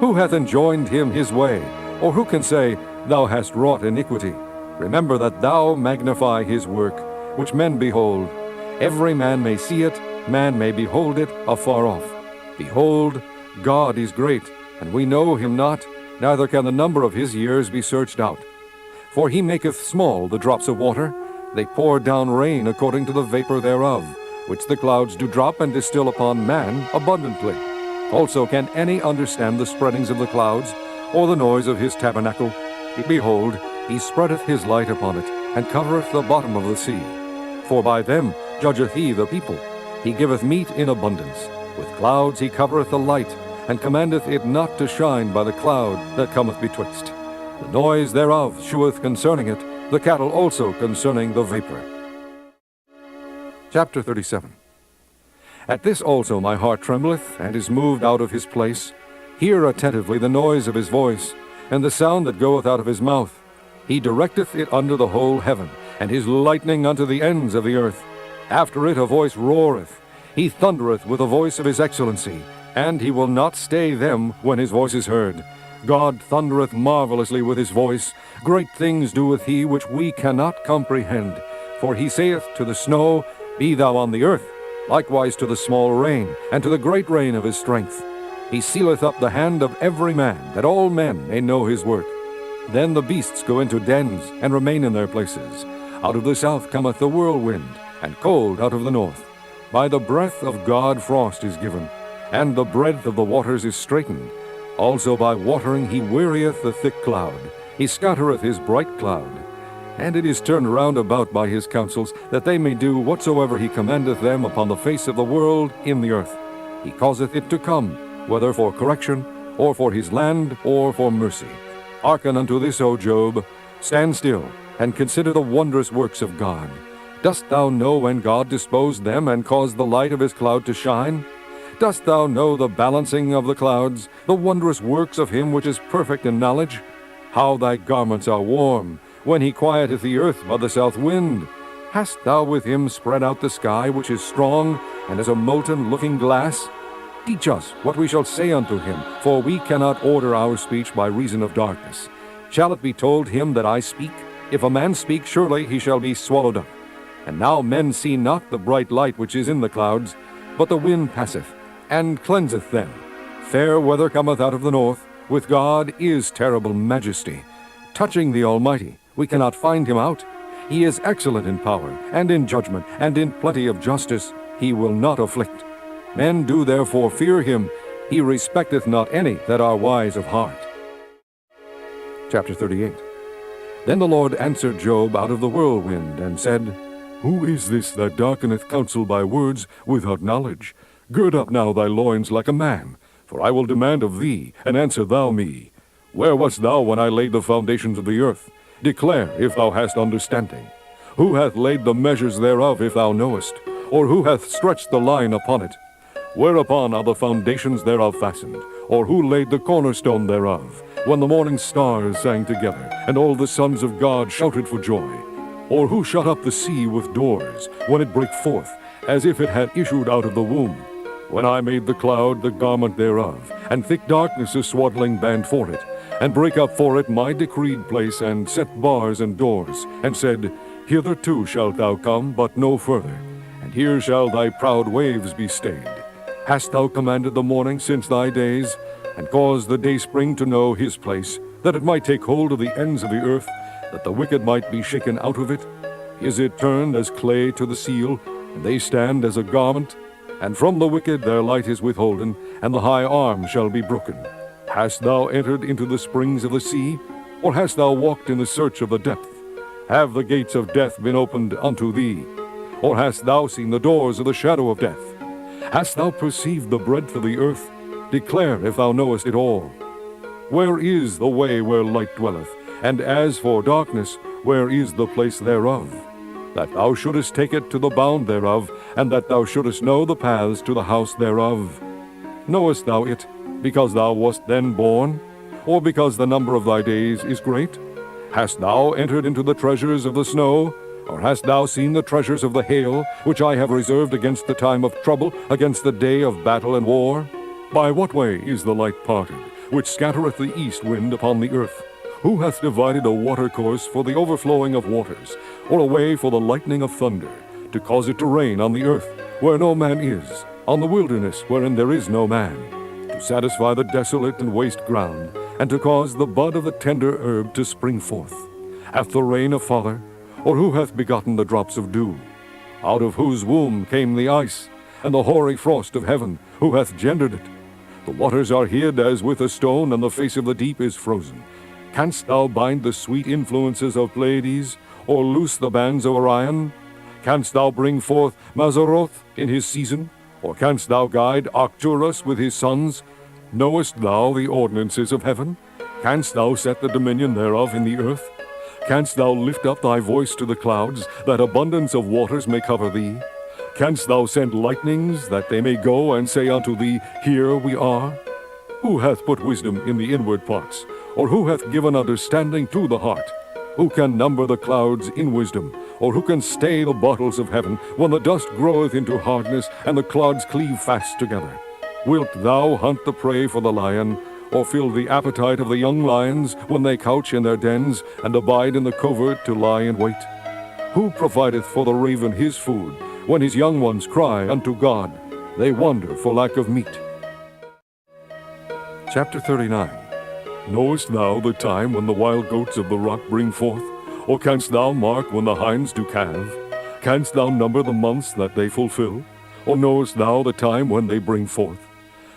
Who hath enjoined him his way? Or who can say, Thou hast wrought iniquity? Remember that thou magnify his work, which men behold. Every man may see it, man may behold it afar off. Behold, God is great, and we know him not, neither can the number of his years be searched out. For he maketh small the drops of water, they pour down rain according to the vapor thereof, which the clouds do drop and distill upon man abundantly. Also can any understand the spreadings of the clouds, or the noise of his tabernacle? Behold, he spreadeth his light upon it, and covereth the bottom of the sea. For by them judgeth he the people. He giveth meat in abundance. With clouds he covereth the light, and commandeth it not to shine by the cloud that cometh betwixt. The noise thereof sheweth concerning it, the cattle also concerning the vapor. Chapter 37. At this also my heart trembleth, and is moved out of his place. Hear attentively the noise of his voice, and the sound that goeth out of his mouth. He directeth it under the whole heaven, and his lightning unto the ends of the earth. After it a voice roareth. He thundereth with the voice of his excellency, and he will not stay them when his voice is heard. God thundereth marvelously with his voice. Great things doeth he which we cannot comprehend. For he saith to the snow, Be thou on the earth, likewise to the small rain, and to the great rain of his strength. He sealeth up the hand of every man, that all men may know his work. Then the beasts go into dens, and remain in their places. Out of the south cometh the whirlwind, and cold out of the north. By the breath of God frost is given, and the breadth of the waters is straitened. Also by watering he wearieth the thick cloud. He scattereth his bright cloud. And it is turned round about by his counsels, that they may do whatsoever he commandeth them upon the face of the world in the earth. He causeth it to come, whether for correction, or for his land, or for mercy. Hearken unto this, O Job. Stand still, and consider the wondrous works of God. Dost thou know when God disposed them, and caused the light of his cloud to shine? Dost thou know the balancing of the clouds, the wondrous works of him which is perfect in knowledge? How thy garments are warm, when he quieteth the earth by the south wind. Hast thou with him spread out the sky, which is strong, and as a molten looking glass? Teach us what we shall say unto him, for we cannot order our speech by reason of darkness. Shall it be told him that I speak? If a man speak, surely he shall be swallowed up. And now men see not the bright light which is in the clouds, but the wind passeth, and cleanseth them. Fair weather cometh out of the north. With God is terrible majesty. Touching the Almighty, we cannot find him out. He is excellent in power, and in judgment, and in plenty of justice. He will not afflict. Men do therefore fear him. He respecteth not any that are wise of heart. Chapter 38. Then the Lord answered Job out of the whirlwind, and said, Who is this that darkeneth counsel by words without knowledge? Gird up now thy loins like a man, for I will demand of thee, and answer thou me. Where wast thou when I laid the foundations of the earth? Declare, if thou hast understanding. Who hath laid the measures thereof, if thou knowest? Or who hath stretched the line upon it? Whereupon are the foundations thereof fastened? Or who laid the cornerstone thereof? When the morning stars sang together, and all the sons of God shouted for joy? Or who shut up the sea with doors, when it brake forth, as if it had issued out of the womb? When I made the cloud the garment thereof, and thick darkness a swaddling band for it, and brake up for it my decreed place, and set bars and doors, and said, Hitherto shalt thou come, but no further, and here shall thy proud waves be stayed. Hast thou commanded the morning since thy days, and caused the dayspring to know his place, that it might take hold of the ends of the earth, that the wicked might be shaken out of it? Is it turned as clay to the seal, and they stand as a garment? And from the wicked their light is withholden, and the high arm shall be broken. Hast thou entered into the springs of the sea, or hast thou walked in the search of the depth? Have the gates of death been opened unto thee? Or hast thou seen the doors of the shadow of death? Hast thou perceived the breadth of the earth? Declare, if thou knowest it all. Where is the way where light dwelleth? And as for darkness, where is the place thereof? That thou shouldest take it to the bound thereof, and that thou shouldest know the paths to the house thereof. Knowest thou it, because thou wast then born? Or because the number of thy days is great? Hast thou entered into the treasures of the snow? Or hast thou seen the treasures of the hail, which I have reserved against the time of trouble, against the day of battle and war? By what way is the light parted, which scattereth the east wind upon the earth? Who hath divided a watercourse for the overflowing of waters, or a way for the lightning of thunder, to cause it to rain on the earth, where no man is, on the wilderness wherein there is no man, to satisfy the desolate and waste ground, and to cause the bud of the tender herb to spring forth? Hath the rain a father? Or who hath begotten the drops of dew? Out of whose womb came the ice, and the hoary frost of heaven? Who hath gendered it? The waters are hid as with a stone, and the face of the deep is frozen. Canst thou bind the sweet influences of Pleiades, or loose the bands of Orion? Canst thou bring forth Mazzaroth in his season? Or canst thou guide Arcturus with his sons? Knowest thou the ordinances of heaven? Canst thou set the dominion thereof in the earth? Canst thou lift up thy voice to the clouds, that abundance of waters may cover thee? Canst thou send lightnings, that they may go and say unto thee, Here we are? Who hath put wisdom in the inward parts? Or who hath given understanding to the heart? Who can number the clouds in wisdom? Or who can stay the bottles of heaven, when the dust groweth into hardness, and the clods cleave fast together? Wilt thou hunt the prey for the lion, or fill the appetite of the young lions, when they couch in their dens, and abide in the covert to lie in wait? Who provideth for the raven his food, when his young ones cry unto God? They wander for lack of meat. Chapter 39. Knowest thou the time when the wild goats of the rock bring forth? Or canst thou mark when the hinds do calve? Canst thou number the months that they fulfill? Or knowest thou the time when they bring forth?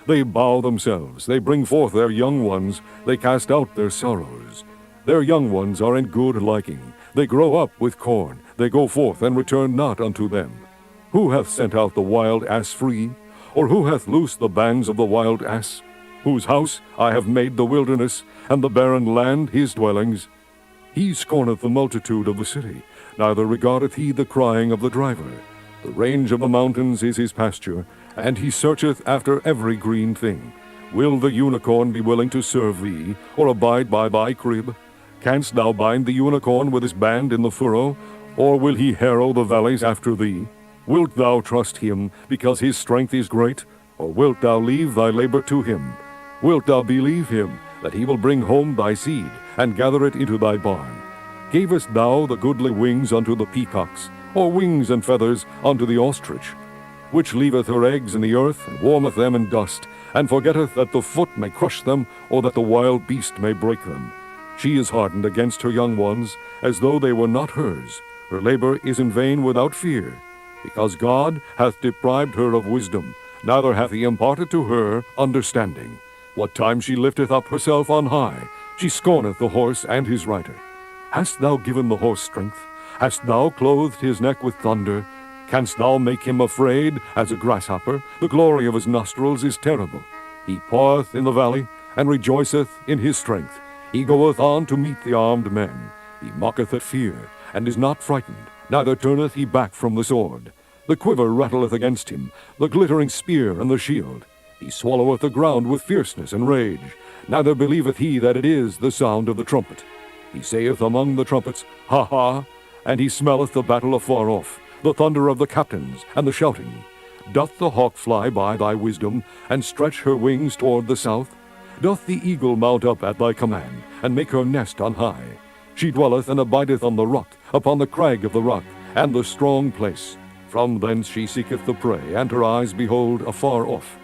They bow themselves, they bring forth their young ones, they cast out their sorrows. Their young ones are in good liking. They grow up with corn, they go forth and return not unto them. Who hath sent out the wild ass free? Or who hath loosed the bands of the wild ass? Whose house I have made the wilderness, and the barren land his dwellings. He scorneth the multitude of the city, neither regardeth he the crying of the driver. The range of the mountains is his pasture, and he searcheth after every green thing. Will the unicorn be willing to serve thee, or abide by thy crib? Canst thou bind the unicorn with his band in the furrow, or will he harrow the valleys after thee? Wilt thou trust him, because his strength is great, or wilt thou leave thy labor to him? Wilt thou believe him, that he will bring home thy seed, and gather it into thy barn? Gavest thou the goodly wings unto the peacocks, or wings and feathers unto the ostrich? Which leaveth her eggs in the earth, and warmeth them in dust, and forgetteth that the foot may crush them, or that the wild beast may break them. She is hardened against her young ones, as though they were not hers. Her labor is in vain without fear, because God hath deprived her of wisdom, neither hath he imparted to her understanding. What time she lifteth up herself on high, she scorneth the horse and his rider. Hast thou given the horse strength? Hast thou clothed his neck with thunder? Canst thou make him afraid as a grasshopper? The glory of his nostrils is terrible. He paweth in the valley, and rejoiceth in his strength. He goeth on to meet the armed men. He mocketh at fear, and is not frightened, neither turneth he back from the sword. The quiver rattleth against him, the glittering spear and the shield. He swalloweth the ground with fierceness and rage, neither believeth he that it is the sound of the trumpet. He saith among the trumpets, Ha ha! And he smelleth the battle afar off, the thunder of the captains, and the shouting. Doth the hawk fly by thy wisdom, and stretch her wings toward the south? Doth the eagle mount up at thy command, and make her nest on high? She dwelleth and abideth on the rock, upon the crag of the rock, and the strong place. From thence she seeketh the prey, and her eyes behold afar off.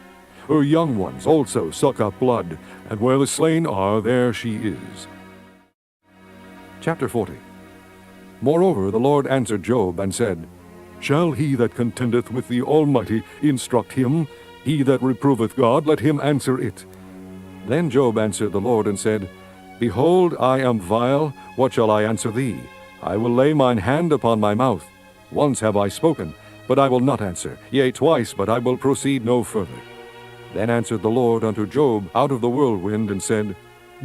Her young ones also suck up blood, and where the slain are, there she is. Chapter 40. Moreover the Lord answered Job, and said, Shall he that contendeth with the Almighty instruct him? He that reproveth God, let him answer it. Then Job answered the Lord, and said, Behold, I am vile, what shall I answer thee? I will lay mine hand upon my mouth. Once have I spoken, but I will not answer, yea, twice, but I will proceed no further. Then answered the Lord unto Job out of the whirlwind, and said,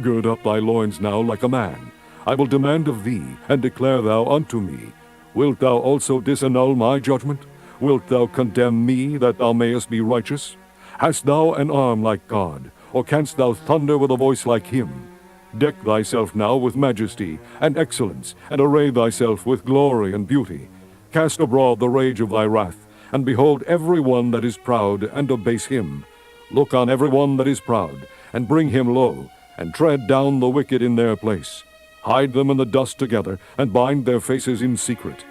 Gird up thy loins now like a man. I will demand of thee, and declare thou unto me. Wilt thou also disannul my judgment? Wilt thou condemn me, that thou mayest be righteous? Hast thou an arm like God, or canst thou thunder with a voice like him? Deck thyself now with majesty and excellence, and array thyself with glory and beauty. Cast abroad the rage of thy wrath, and behold every one that is proud, and abase him. Look on every one that is proud, and bring him low, and tread down the wicked in their place. Hide them in the dust together, and bind their faces in secret.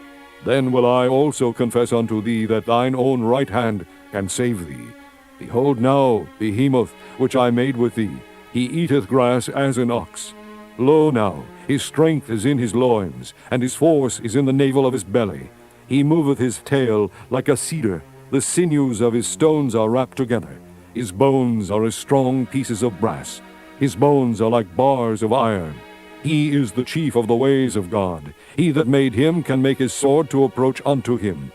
Then will I also confess unto thee that thine own right hand can save thee. Behold now, Behemoth, which I made with thee, he eateth grass as an ox. Lo now, his strength is in his loins, and his force is in the navel of his belly. He moveth his tail like a cedar, the sinews of his stones are wrapped together. His bones are as strong pieces of brass, his bones are like bars of iron. He is the chief of the ways of God. He that made him can make his sword to approach unto him.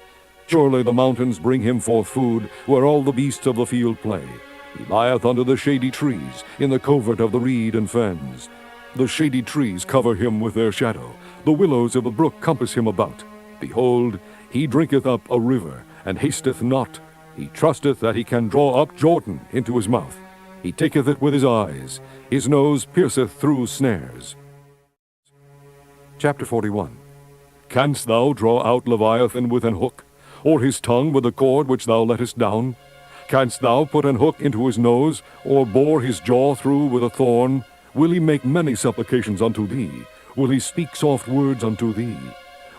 Surely the mountains bring him forth food, where all the beasts of the field play. He lieth under the shady trees, in the covert of the reed and fens. The shady trees cover him with their shadow. The willows of the brook compass him about. Behold, he drinketh up a river, and hasteth not. He trusteth that he can draw up Jordan into his mouth. He taketh it with his eyes. His nose pierceth through snares. Chapter 41. Canst thou draw out Leviathan with an hook, or his tongue with a cord which thou lettest down? Canst thou put an hook into his nose, or bore his jaw through with a thorn? Will he make many supplications unto thee? Will he speak soft words unto thee?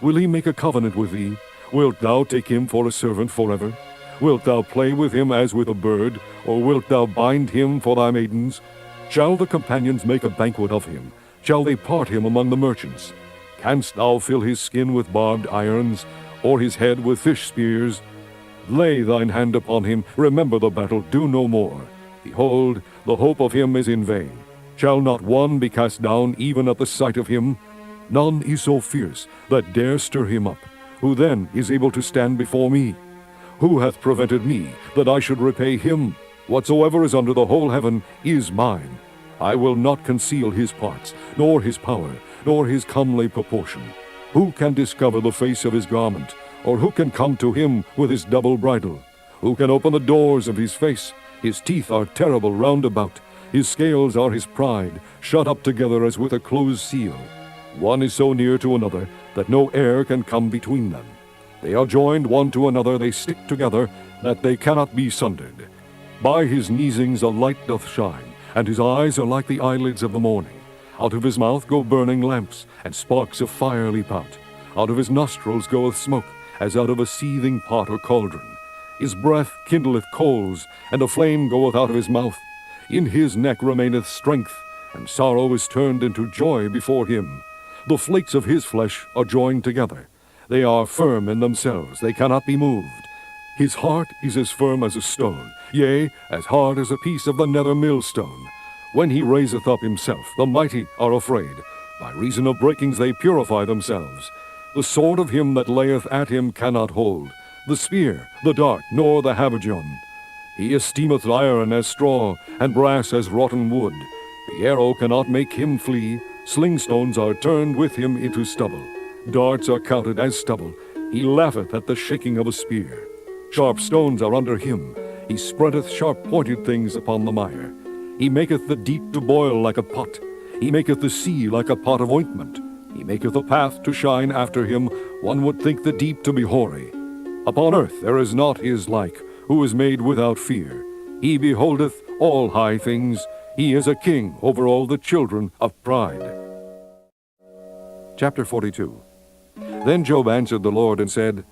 Will he make a covenant with thee? Wilt thou take him for a servant forever? Wilt thou play with him as with a bird, or wilt thou bind him for thy maidens? Shall the companions make a banquet of him? Shall they part him among the merchants? Canst thou fill his skin with barbed irons, or his head with fish spears? Lay thine hand upon him, remember the battle, do no more. Behold, the hope of him is in vain. Shall not one be cast down even at the sight of him? None is so fierce that dare stir him up. Who then is able to stand before me? Who hath prevented me, that I should repay him? Whatsoever is under the whole heaven is mine. I will not conceal his parts, nor his power, nor his comely proportion. Who can discover the face of his garment? Or who can come to him with his double bridle? Who can open the doors of his face? His teeth are terrible round about. His scales are his pride, shut up together as with a closed seal. One is so near to another that no air can come between them. They are joined one to another, they stick together, that they cannot be sundered. By his neesings a light doth shine, and his eyes are like the eyelids of the morning. Out of his mouth go burning lamps, and sparks of fire leap out. Out of his nostrils goeth smoke, as out of a seething pot or cauldron. His breath kindleth coals, and a flame goeth out of his mouth. In his neck remaineth strength, and sorrow is turned into joy before him. The flakes of his flesh are joined together. They are firm in themselves, they cannot be moved. His heart is as firm as a stone, yea, as hard as a piece of the nether millstone. When he raiseth up himself, the mighty are afraid. By reason of breakings they purify themselves. The sword of him that layeth at him cannot hold, the spear, the dart, nor the habergeon. He esteemeth iron as straw, and brass as rotten wood. The arrow cannot make him flee. Slingstones are turned with him into stubble. Darts are counted as stubble. He laugheth at the shaking of a spear. Sharp stones are under him. He spreadeth sharp-pointed things upon the mire. He maketh the deep to boil like a pot. He maketh the sea like a pot of ointment. He maketh a path to shine after him. One would think the deep to be hoary. Upon earth there is not his like, who is made without fear. He beholdeth all high things. He is a king over all the children of pride. Chapter 42. Then Job answered the Lord and said,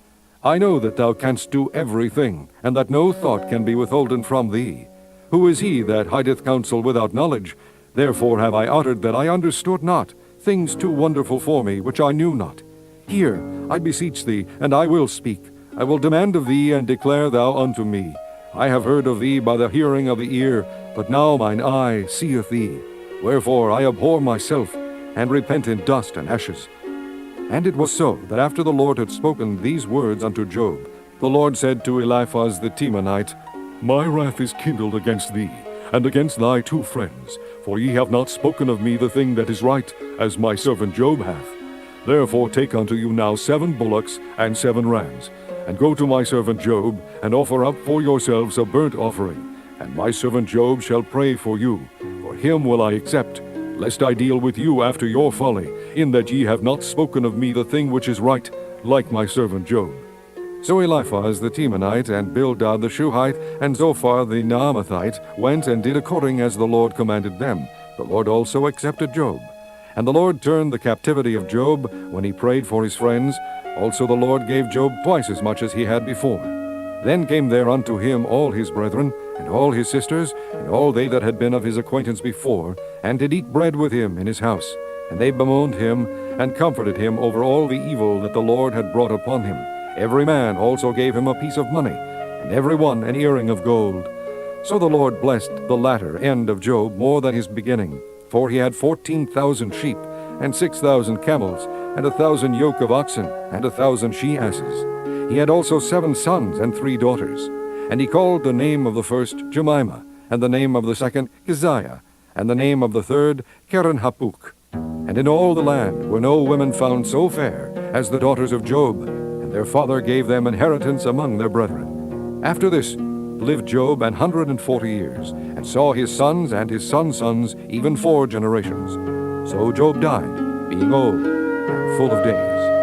I know that thou canst do everything, and that no thought can be withholden from thee. Who is he that hideth counsel without knowledge? Therefore have I uttered that I understood not, things too wonderful for me, which I knew not. Hear, I beseech thee, and I will speak. I will demand of thee, and declare thou unto me. I have heard of thee by the hearing of the ear, but now mine eye seeth thee. Wherefore I abhor myself, and repent in dust and ashes. And it was so, that after the Lord had spoken these words unto Job, the Lord said to Eliphaz the Temanite, My wrath is kindled against thee, and against thy two friends, for ye have not spoken of me the thing that is right, as my servant Job hath. Therefore take unto you now 7 bullocks and 7 rams, and go to my servant Job, and offer up for yourselves a burnt offering. And my servant Job shall pray for you, for him will I accept, lest I deal with you after your folly, in that ye have not spoken of me the thing which is right, like my servant Job. So Eliphaz the Temanite, and Bildad the Shuhite, and Zophar the Naamathite went and did according as the Lord commanded them. The Lord also accepted Job. And the Lord turned the captivity of Job when he prayed for his friends. Also the Lord gave Job twice as much as he had before. Then came there unto him all his brethren, and all his sisters, and all they that had been of his acquaintance before, and did eat bread with him in his house. And they bemoaned him, and comforted him over all the evil that the Lord had brought upon him. Every man also gave him a piece of money, and every one an earring of gold. So the Lord blessed the latter end of Job more than his beginning. For he had 14,000 sheep, and 6,000 camels, and 1,000 yoke of oxen, and 1,000 she-asses. He had also 7 sons and 3 daughters. And he called the name of the first Jemimah, and the name of the second Keziah, and the name of the third Keren-Happuch. And in all the land were no women found so fair as the daughters of Job, and their father gave them inheritance among their brethren. After this lived Job 140 years, and saw his sons and his sons' sons, even 4 generations. So Job died, being old and full of days.